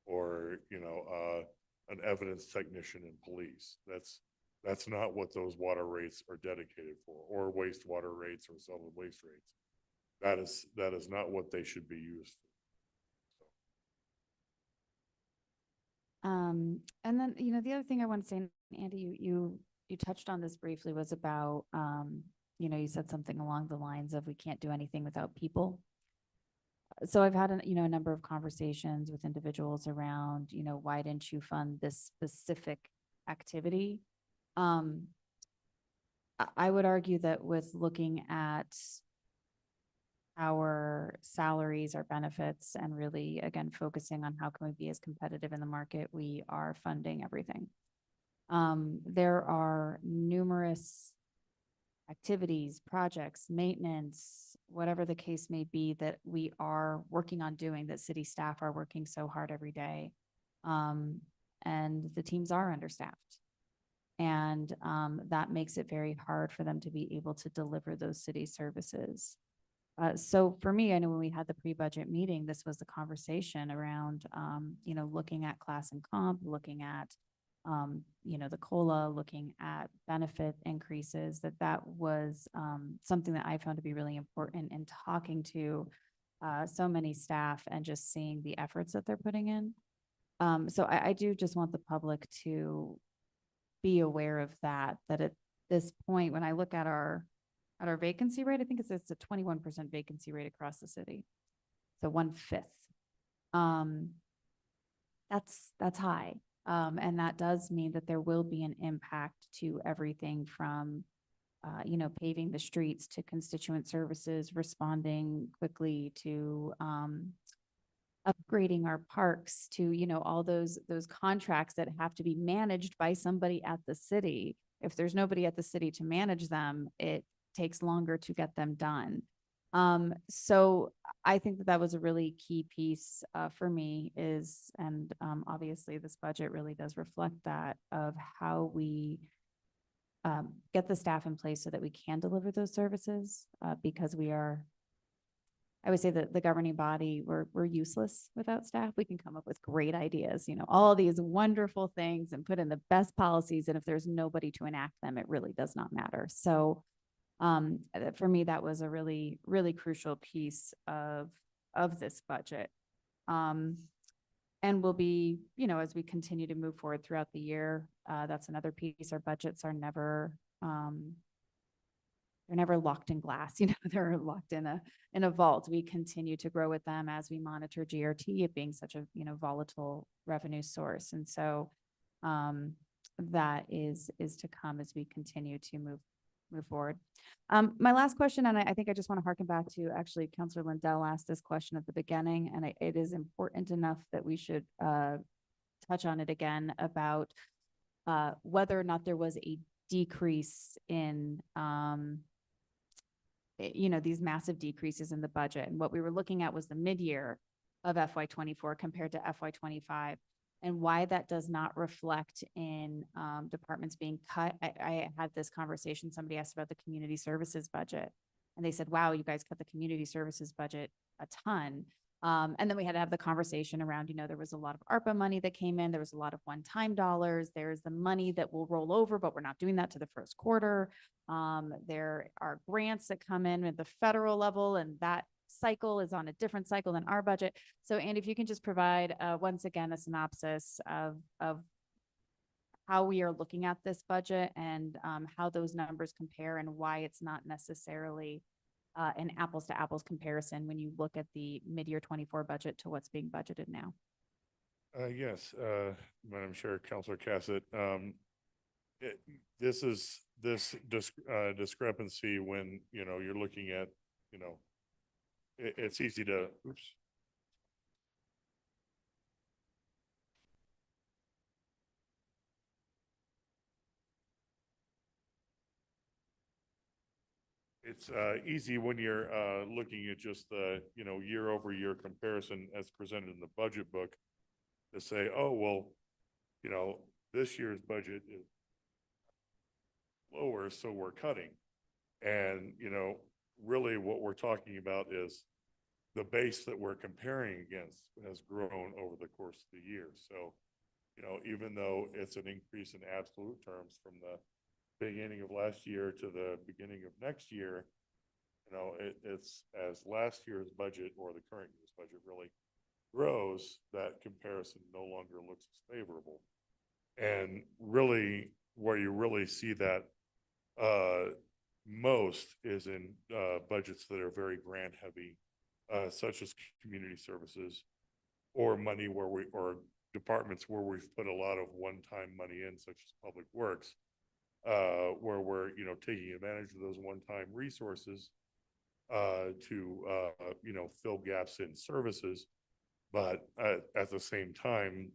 or, you know, an evidence technician in police. That's not what those water rates are dedicated for, or wastewater rates or solid waste rates. That is not what they should be used for. And then, you know, the other thing I want to say, Andy, you touched on this briefly, was about, you know, you said something along the lines of we can't do anything without people. So I've had, a number of conversations with individuals around, you know, why didn't you fund this specific activity? I would argue that with looking at our salaries, our benefits, and really, again, focusing on how can we be as competitive in the market, we are funding everything. There are numerous activities, projects, maintenance, whatever the case may be, that we are working on doing, that city staff are working so hard every day. And the teams are understaffed. And that makes it very hard for them to be able to deliver those city services. So for me, I know when we had the pre-budget meeting, this was the conversation around, you know, looking at class and comp, looking at, you know, the COLA, looking at benefit increases, that was something that I found to be really important in talking to so many staff and just seeing the efforts that they're putting in. So I do just want the public to be aware of that at this point, when I look at our vacancy rate, I think it's a 21% vacancy rate across the city. So 1/5. That's high. And that does mean that there will be an impact to everything from, you know, paving the streets to constituent services, responding quickly to, upgrading our parks, to, you know, all those contracts that have to be managed by somebody at the city. If there's nobody at the city to manage them, it takes longer to get them done. So I think that that was a really key piece, for me is, and, obviously this budget really does reflect that of how we get the staff in place so that we can deliver those services, because we are, I would say that the governing body, we're useless without staff. We can come up with great ideas, all these wonderful things and put in the best policies. And if there's nobody to enact them, it really does not matter. So for me, that was a really, really crucial piece of this budget. And will be, as we continue to move forward throughout the year, that's another piece. Our budgets are never, they're never locked in glass, they're locked in a vault. We continue to grow with them as we monitor GRT, it being such a, volatile revenue source. And so that is to come as we continue to move forward. My last question, and I think I just want to harken back to actually Councilor Lindell asked this question at the beginning, and it is important enough that we should touch on it again about whether or not there was a decrease in these massive decreases in the budget. And what we were looking at was the mid-year of FY24 compared to FY25, and why that does not reflect in departments being cut. I had this conversation, somebody asked about the community services budget, and they said, wow, you guys cut the community services budget a ton. And then we had to have the conversation around, there was a lot of ARPA money that came in. There was a lot of one-time dollars. There's the money that will roll over, but we're not doing that to the first quarter. There are grants that come in at the federal level, and that cycle is on a different cycle than our budget. So Andy, if you can just provide once again a synopsis of how we are looking at this budget and how those numbers compare and why it's not necessarily an apples to apples comparison when you look at the mid-year 24 budget to what's being budgeted now. Yes, Madam Chair, Councilor Cassett, this is this discrepancy when, you're looking at, it's easy to, oops. It's easy when you're looking at just the, year over year comparison as presented in the budget book to say, oh, well, this year's budget is lower, so we're cutting. And, really what we're talking about is the base that we're comparing against has grown over the course of the year. So, even though it's an increase in absolute terms from the beginning of last year to the beginning of next year, it's as last year's budget or the current year's budget really grows, that comparison no longer looks as favorable. And really where you really see that most is in budgets that are very grant heavy, such as community services, or money or departments where we've put a lot of one-time money in, such as public works, where we're, taking advantage of those one-time resources to, fill gaps in services. But at the same time,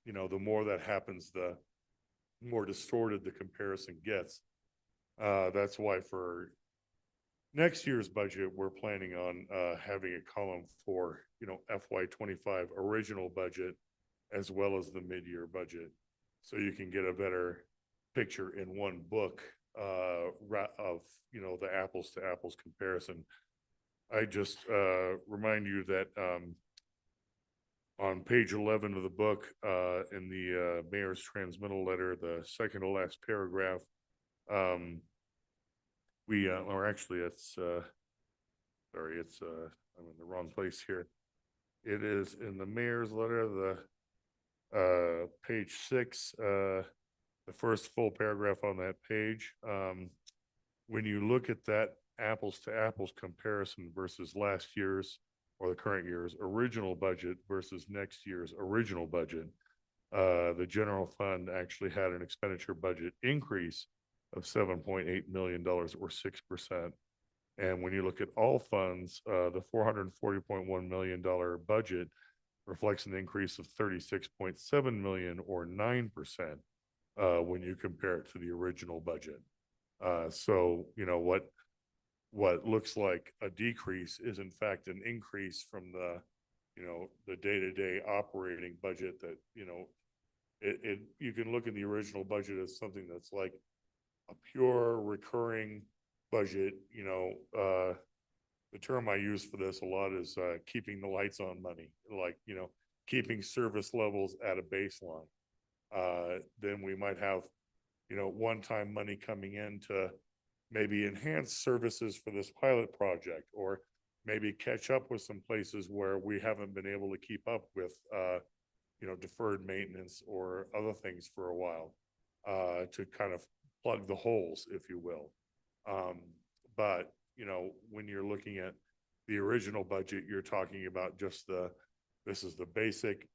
the more that happens, the more distorted the comparison gets. That's why for next year's budget, we're planning on having a column for, FY25 original budget, as well as the mid-year budget. So you can get a better picture in one book of, the apples to apples comparison. I just remind you that on page 11 of the book, in the mayor's transmittal letter, the second to last paragraph, we or actually it's sorry, it's I'm in the wrong place here. It is in the mayor's letter, the page 6, the first full paragraph on that page. When you look at that apples to apples comparison versus last year's or the current year's original budget versus next year's original budget, the general fund actually had an expenditure budget increase of $7.8 million or 6%. And when you look at all funds, the $440.1 million budget reflects an increase of $36.7 million or 9% when you compare it to the original budget. So, what looks like a decrease is in fact an increase from the, the day-to-day operating budget that, you can look at the original budget as something that's like a pure recurring budget, the term I use for this a lot is keeping the lights on money, like, keeping service levels at a baseline. Then we might have, one-time money coming in to maybe enhance services for this pilot project, or maybe catch up with some places where we haven't been able to keep up with, deferred maintenance or other things for a while, to kind of plug the holes, if you will. But, when you're looking at the original budget, you're talking about just this is the basic,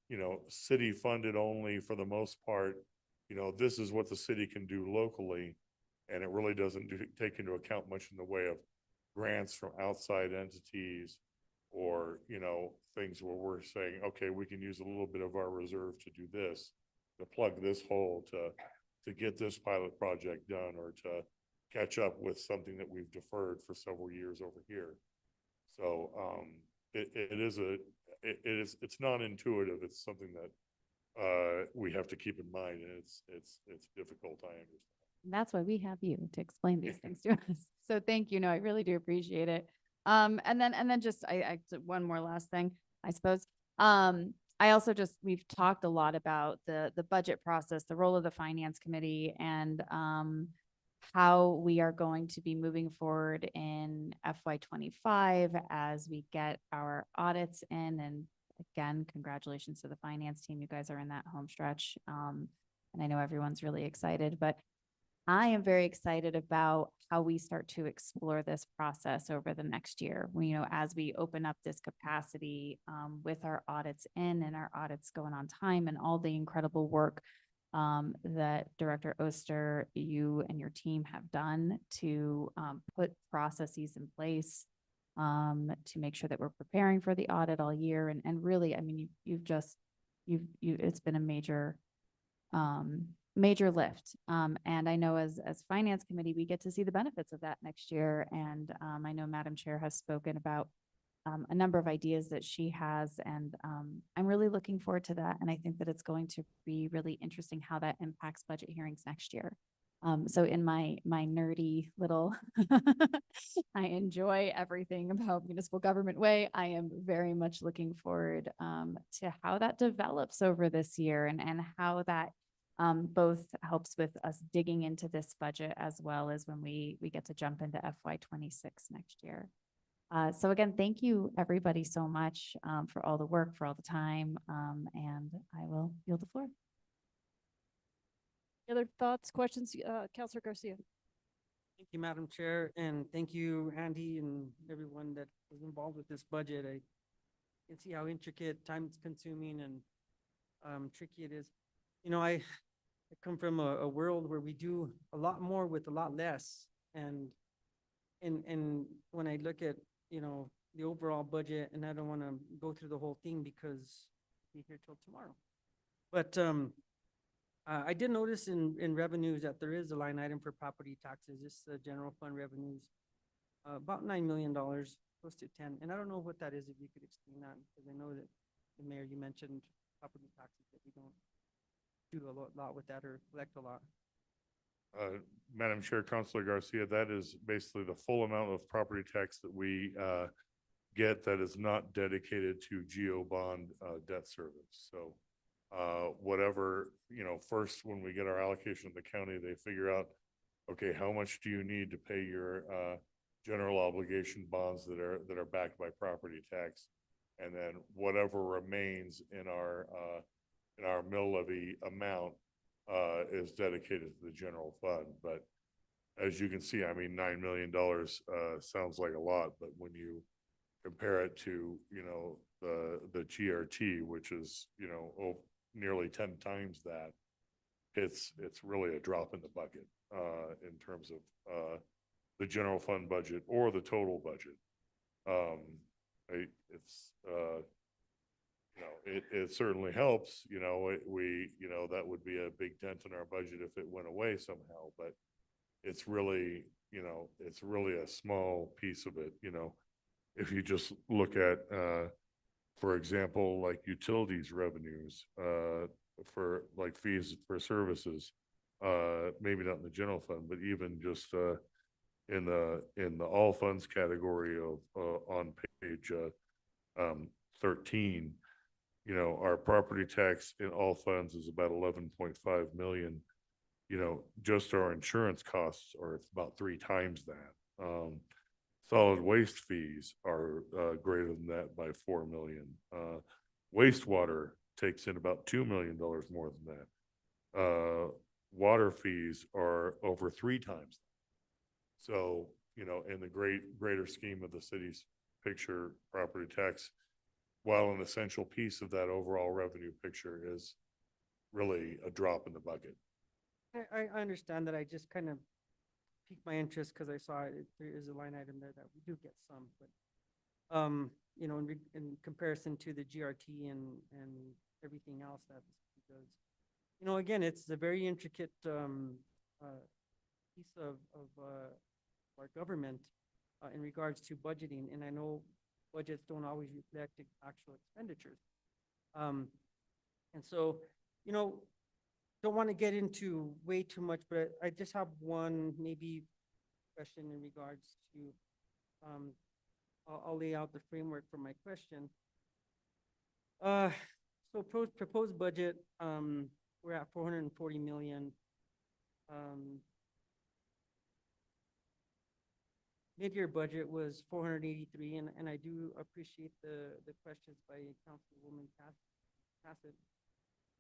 city funded only for the most part. This is what the city can do locally. And it really doesn't take into account much in the way of grants from outside entities or, things where we're saying, okay, we can use a little bit of our reserve to do this, to plug this hole, to get this pilot project done, or to catch up with something that we've deferred for several years over here. So it's non-intuitive. It's something that we have to keep in mind, and it's difficult, I understand. And that's why we have you to explain these things to us. So thank you. No, I really do appreciate it. And then just, I one more last thing, I suppose. I also we've talked a lot about the budget process, the role of the finance committee, and how we are going to be moving forward in FY25 as we get our audits in. And again, congratulations to the finance team. You guys are in that home stretch. And I know everyone's really excited, but I am very excited about how we start to explore this process over the next year. As we open up this capacity with our audits in and our audits going on time, and all the incredible work that Director Oster, you and your team have done to put processes in place to make sure that we're preparing for the audit all year. And really, I mean, it's been a major lift. And I know as finance committee, we get to see the benefits of that next year. And I know Madam Chair has spoken about a number of ideas that she has, and I'm really looking forward to that. And I think that it's going to be really interesting how that impacts budget hearings next year. So in my nerdy little, I enjoy everything about Municipal Government Way. I am very much looking forward to how that develops over this year, and how that both helps with us digging into this budget, as well as when we get to jump into FY26 next year. So again, thank you everybody so much for all the work, for all the time, and I will yield the floor. Other thoughts, questions, Councilor Garcia? Thank you, Madam Chair, and thank you, Andy, and everyone that was involved with this budget. I can see how intricate, time-consuming, and tricky it is. I come from a world where we do a lot more with a lot less, and when I look at the overall budget, and I don't want to go through the whole thing because I'll be here till tomorrow, but I did notice in revenues that there is a line item for property taxes. It's the general fund revenues, about $9 million, close to 10. And I don't know what that is, if you could explain that, because I know that the mayor, you mentioned property taxes, that we don't do a lot with that or collect a lot. Madam Chair, Councilor Garcia, that is basically the full amount of property tax that we get that is not dedicated to GO bond debt service. So whatever, first when we get our allocation of the county, they figure out, okay, how much do you need to pay your general obligation bonds that are backed by property tax, and then whatever remains in our mill levy amount is dedicated to the general fund. But as you can see, I mean, $9 million sounds like a lot, but when you compare it to, the GRT, which is, nearly 10 times that, it's really a drop in the bucket in terms of the general fund budget or the total budget. It certainly helps, that would be a big dent in our budget if it went away somehow, but it's really, you know, it's really a small piece of it, you know. If you just look at, for example, like utilities revenues, for like fees for services, maybe not in the general fund, but even just, in the all funds category of, on page, 13, you know, our property tax in all funds is about 11.5 million. You know, just our insurance costs are about 3 times that. Solid waste fees are, greater than that by 4 million. Wastewater takes in about $2 million more than that. Water fees are over 3 times. So, you know, in the greater scheme of the city's picture, property tax, while an essential piece of that overall revenue picture, is really a drop in the bucket. I understand that. I just kind of piqued my interest because I saw there is a line item there that we do get some, but, you know, in comparison to the GRT and everything else that the city does. You know, again, it's a very intricate, piece of our government, in regards to budgeting, and I know budgets don't always reflect the actual expenditures. And so, you know, don't want to get into way too much, but I just have one maybe question in regards to, I'll lay out the framework for my question. So proposed budget, we're at 440 million. Mid-year budget was 483, and I do appreciate the questions by Councilwoman Cassett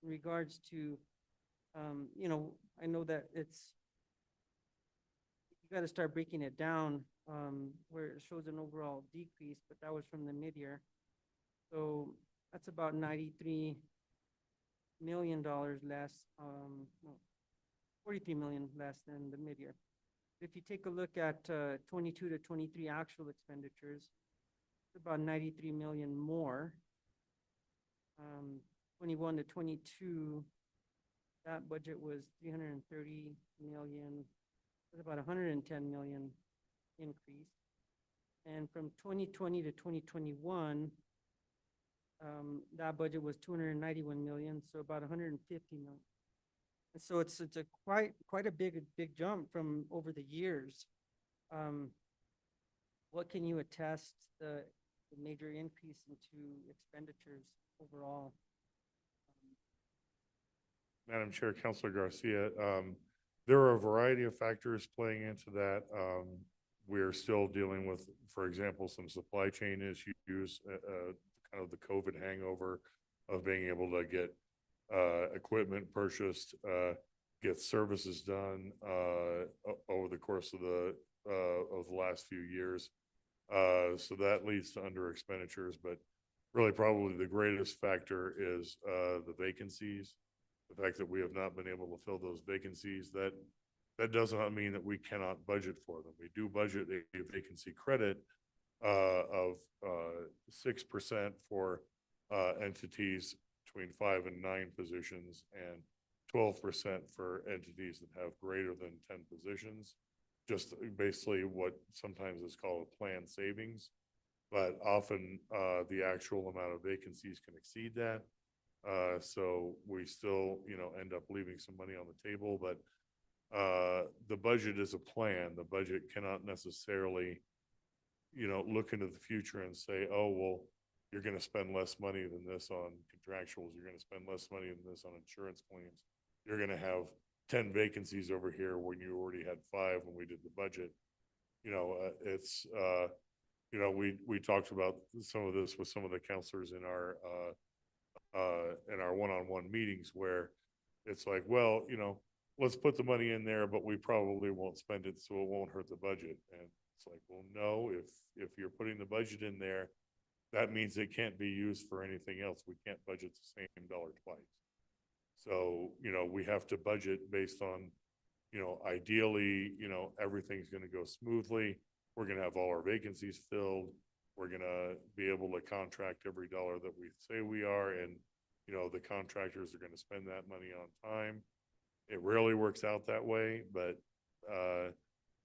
in regards to, you know, I know that it's, you got to start breaking it down, where it shows an overall decrease, but that was from the mid-year. So that's about $93 million less, no, 43 million less than the mid-year. If you take a look at 22 to 23 actual expenditures, it's about 93 million more. 21 to 22, that budget was 330 million, that's about 110 million increase. And from 2020 to 2021, that budget was 291 million, so about 150 million. And so it's a quite a big jump from over the years. What can you attest the major increase into expenditures overall? Madam Chair, Councilor Garcia, there are a variety of factors playing into that. We're still dealing with, for example, some supply chain issues, kind of the COVID hangover of being able to get equipment purchased, get services done over the course of the last few years. So that leads to under expenditures, but really probably the greatest factor is the vacancies. The fact that we have not been able to fill those vacancies, that does not mean that we cannot budget for them. We do budget a vacancy credit of 6% for entities between 5 and 9 positions, and 12% for entities that have greater than 10 positions. Just basically what sometimes is called a planned savings, but often the actual amount of vacancies can exceed that. So we still, you know, end up leaving some money on the table, but the budget is a plan. The budget cannot necessarily, you know, look into the future and say, oh, well, you're going to spend less money than this on contractuals. You're going to spend less money than this on insurance claims. You're going to have 10 vacancies over here when you already had 5 when we did the budget. You know, it's, you know, we talked about some of this with some of the counselors in our one-on-one meetings, where it's like, well, you know, let's put the money in there, but we probably won't spend it, so it won't hurt the budget. And it's like, well, no, if you're putting the budget in there, that means it can't be used for anything else. We can't budget the same dollar twice. So, you know, we have to budget based on, you know, ideally, you know, everything's going to go smoothly. We're going to have all our vacancies filled. We're going to be able to contract every dollar that we say we are. And, you know, the contractors are going to spend that money on time. It rarely works out that way, but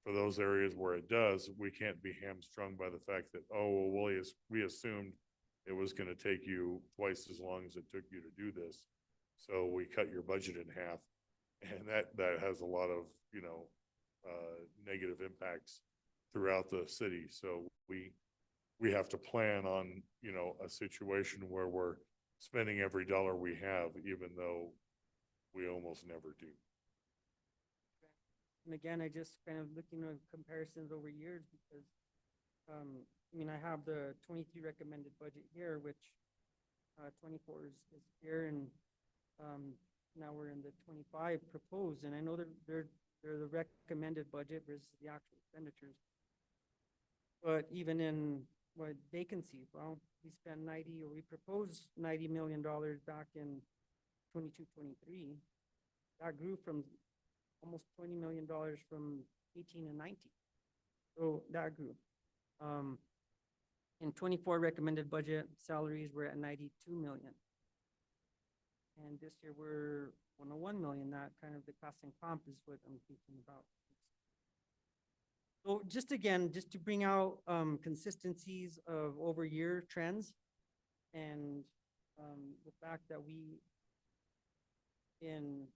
for those areas where it does, we can't be hamstrung by the fact that, oh, well, we assumed it was gonna take you twice as long as it took you to do this. So we cut your budget in half. And that has a lot of, negative impacts throughout the city. So we have to plan on, a situation where we're spending every dollar we have, even though we almost never do. And again, I just kind of looking at comparisons over years because, I have the 23 recommended budget here, which 24 is here, and now we're in the 25 proposed, and I know they're the recommended budget versus the actual expenditures. But even in what vacancy, well, we spent we proposed $90 million back in 22-23. That grew from almost $20 million from 18 and 19. So that grew. In 24 recommended budget, salaries were at 92 million. And this year we're 101 million. That kind of the cost and comp is what I'm thinking about. So just to bring out consistencies of over year trends, and the fact that we, in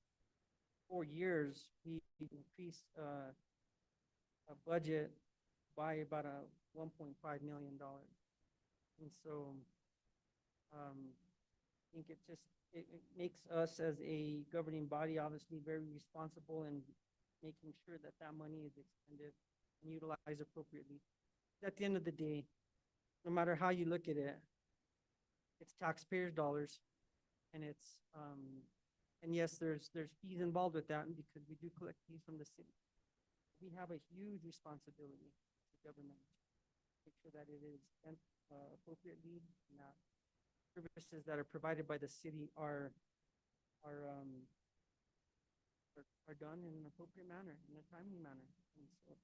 4 years, we increased a budget by about $1.5 million. And so I think it makes us as a governing body obviously very responsible in making sure that that money is expended and utilized appropriately. At the end of the day, no matter how you look at it, it's taxpayers' dollars, and it's and yes, there's fees involved with that because we do collect fees from the city. We have a huge responsibility as a government to make sure that it is spent appropriately, and that services that are provided by the city are done in an appropriate manner, in a timely manner. And so,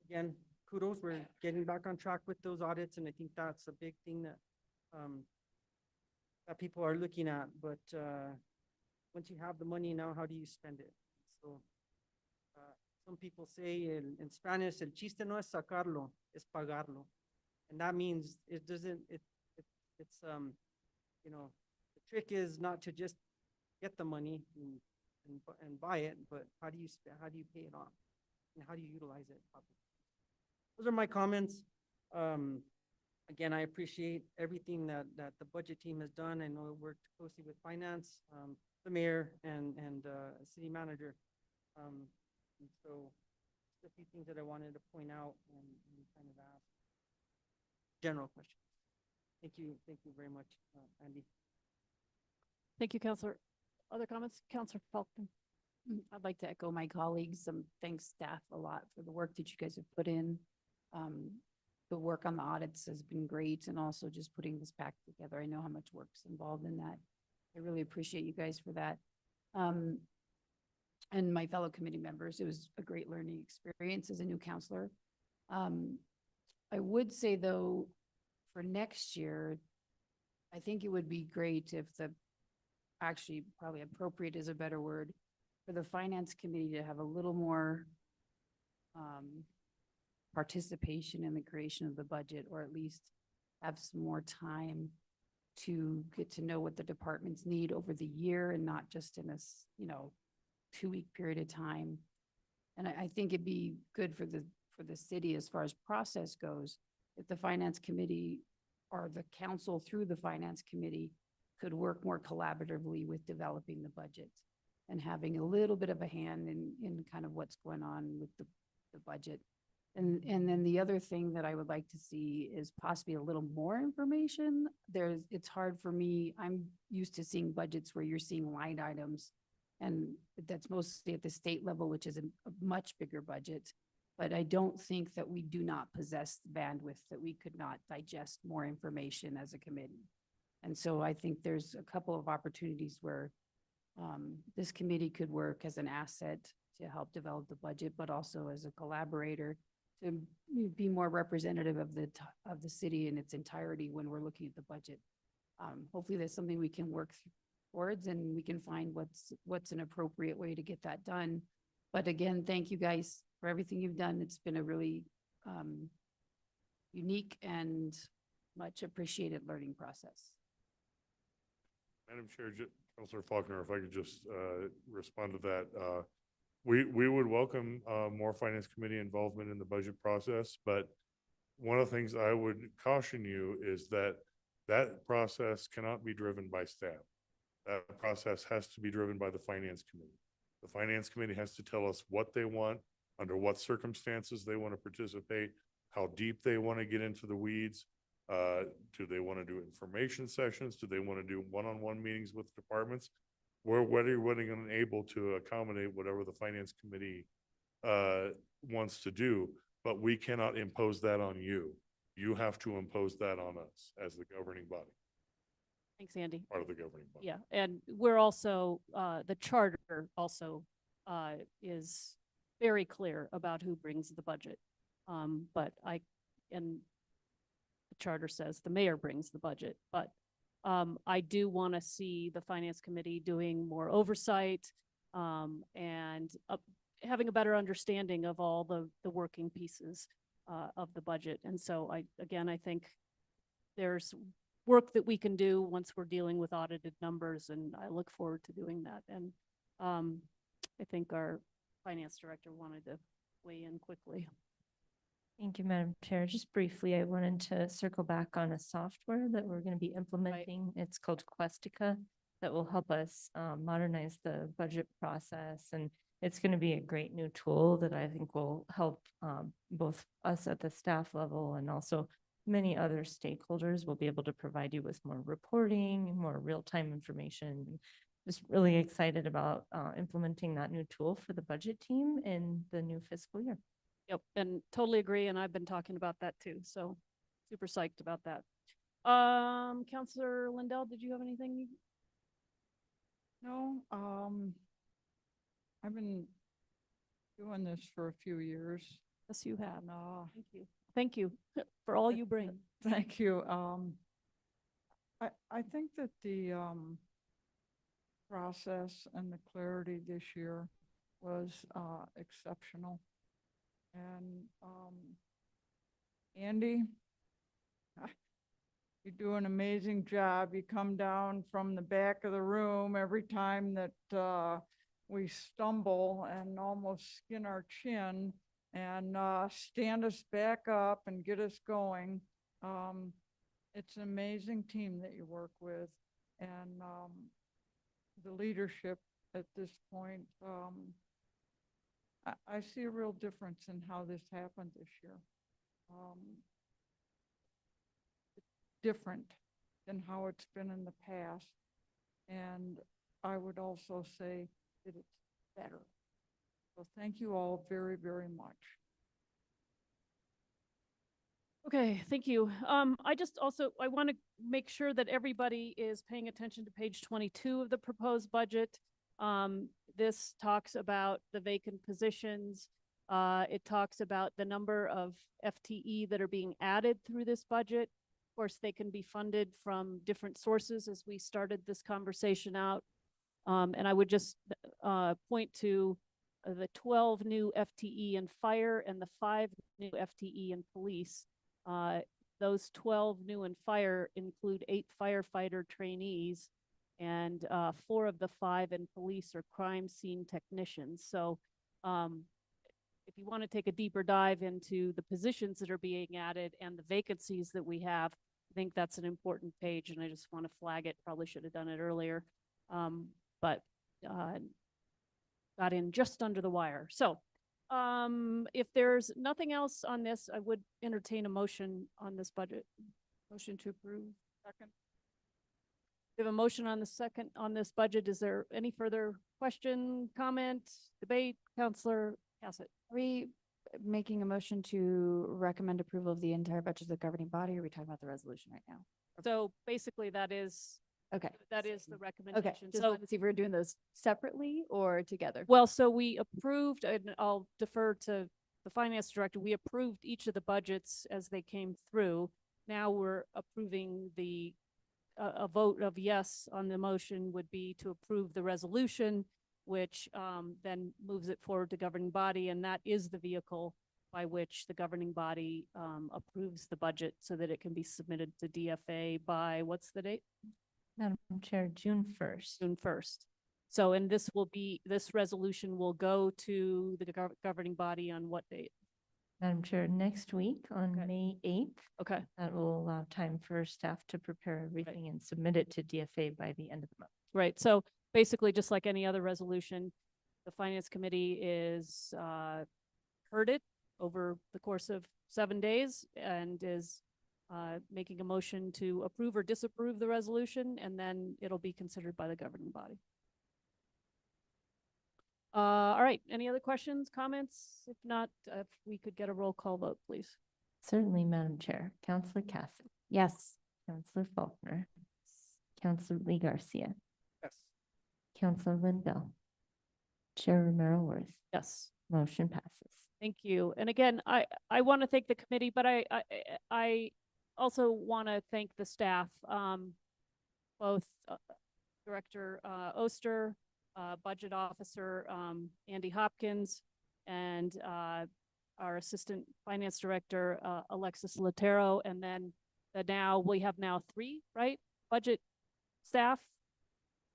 again, kudos. We're getting back on track with those audits, and I think that's a big thing that that people are looking at. But once you have the money now, how do you spend it? So some people say in Spanish, el chiste no es sacarlo, es pagarlo. And that means it doesn't, it's the trick is not to just get the money and buy it, but how do you pay it off? And how do you utilize it properly? Those are my comments. Again, I appreciate everything that the budget team has done. I know it worked closely with finance, the mayor and city manager. And so just a few things that I wanted to point out and kind of ask general questions. Thank you very much, Andy. Thank you, Counselor. Other comments? Counselor Falcon. I'd like to echo my colleagues. Thanks staff a lot for the work that you guys have put in. The work on the audits has been great, and also just putting this pack together. I know how much work's involved in that. I really appreciate you guys for that. And my fellow committee members, it was a great learning experience as a new counselor. I would say though, for next year, I think it would be great if actually probably appropriate is a better word, for the finance committee to have a little more participation in the creation of the budget, or at least have some more time to get to know what the departments need over the year and not just in this, 2-week period of time. And I think it'd be good for the city as far as process goes, if the finance committee or the council through the finance committee could work more collaboratively with developing the budget and having a little bit of a hand in kind of what's going on with the budget. And then the other thing that I would like to see is possibly a little more information. It's hard for me. I'm used to seeing budgets where you're seeing line items, and that's mostly at the state level, which is a much bigger budget. But I don't think that we do not possess the bandwidth that we could not digest more information as a committee. And so I think there's a couple of opportunities where this committee could work as an asset to help develop the budget, but also as a collaborator to be more representative of the city in its entirety when we're looking at the budget. Hopefully that's something we can work towards, and we can find what's an appropriate way to get that done. But again, thank you guys for everything you've done. It's been a really unique and much appreciated learning process. Madam Chair, Counselor Faulkner, if I could just respond to that. We would welcome more Finance Committee involvement in the budget process, but one of the things I would caution you is that that process cannot be driven by staff. That process has to be driven by the Finance Committee. The Finance Committee has to tell us what they want, under what circumstances they want to participate, how deep they want to get into the weeds. Do they want to do information sessions? Do they want to do one-on-one meetings with departments? We're willing and able to accommodate whatever the Finance Committee wants to do, but we cannot impose that on you. You have to impose that on us as the governing body, Thanks, Andy. part of the governing body. Yeah, and we're also, the charter also is very clear about who brings the budget. But and the charter says the mayor brings the budget, but I do want to see the Finance Committee doing more oversight and having a better understanding of all the working pieces of the budget. And so I think there's work that we can do once we're dealing with audited numbers, and I look forward to doing that. And I think our finance director wanted to weigh in quickly. Thank you, Madam Chair. Just briefly, I wanted to circle back on a software that we're going to be implementing. It's called Questica that will help us modernize the budget process. And it's going to be a great new tool that I think will help both us at the staff level and also many other stakeholders. Will be able to provide you with more reporting, more real-time information. Just really excited about implementing that new tool for the budget team in the new fiscal year. Yep, and totally agree, and I've been talking about that too, so super psyched about that. Counselor Lindell, did you have anything? No, I've been doing this for a few years. Yes, you have. And, Thank you. Thank you for all you bring. thank you. I think that the process and the clarity this year was exceptional. And Andy, you do an amazing job. You come down from the back of the room every time that we stumble and almost skin our chin and stand us back up and get us going. It's an amazing team that you work with, and the leadership at this point. I see a real difference in how this happened this year. It's different than how it's been in the past. And I would also say that it's better. So thank you all very, very much. Okay, thank you. I want to make sure that everybody is paying attention to page 22 of the proposed budget. This talks about the vacant positions. It talks about the number of FTE that are being added through this budget. Of course, they can be funded from different sources as we started this conversation out. And I would just point to the 12 new FTE in fire and the 5 new FTE in police. Those 12 new in fire include 8 firefighter trainees, and 4 of the 5 in police are crime scene technicians. So if you want to take a deeper dive into the positions that are being added and the vacancies that we have, I think that's an important page, and I just want to flag it. Probably should have done it earlier, but got in just under the wire. So if there's nothing else on this, I would entertain a motion on this budget. Motion to approve. Second. We have a motion on the second on this budget. Is there any further question, comment, debate? Counselor Hassett. Are we making a motion to recommend approval of the entire budget of the governing body, or are we talking about the resolution right now? So basically that is Okay. the Okay, recommendation. just So wanted to see if we're doing those separately or together. well, so we approved, and I'll defer to the finance director. We approved each of the budgets as they came through. Now we're approving a vote of yes on the motion would be to approve the resolution. which then moves it forward to governing body, and that is the vehicle by which the governing body approves the budget so that it can be submitted to DFA by, what's the date? Madam Chair, June 1st. June 1st. So, and this resolution will go to the governing body on what date? Madam Chair, next week on Okay. May 8th, Okay, that will allow time for staff to prepare everything and submit it to DFA by the end of the month. right. So basically, just like any other resolution, the finance committee is heard it over the course of 7 days and is making a motion to approve or disapprove the resolution, and then it'll be considered by the governing body. All right, any other questions, comments? If not, if we could get a roll call vote, please. Certainly, Madam Chair. Counselor Cassidy, Yes. Counselor Faulkner, Counselor Lee Garcia, Yes. Counselor Lindell, Chair Romero Worth. Yes. Motion passes. Thank you. And again, I want to thank the committee, but I also want to thank the staff, both Director Oster, Budget Officer Andy Hopkins, and our Assistant Finance Director Alexis Latero, and then we have now 3, right? Budget staff.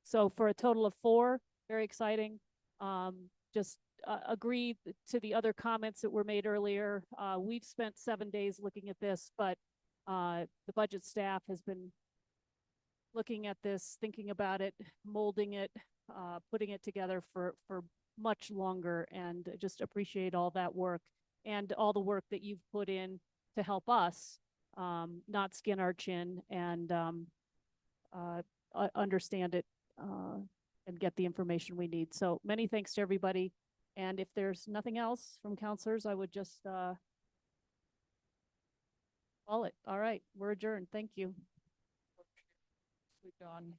So for a total of 4, very exciting. Just agree to the other comments that were made earlier. We've spent 7 days looking at this, but the budget staff has been looking at this, thinking about it, molding it, putting it together for much longer, and just appreciate all that work and all the work that you've put in to help us not skin our chin and understand it and get the information we need. So many thanks to everybody. And if there's nothing else from counselors, I would just call it. All right, we're adjourned. Thank you. We're done.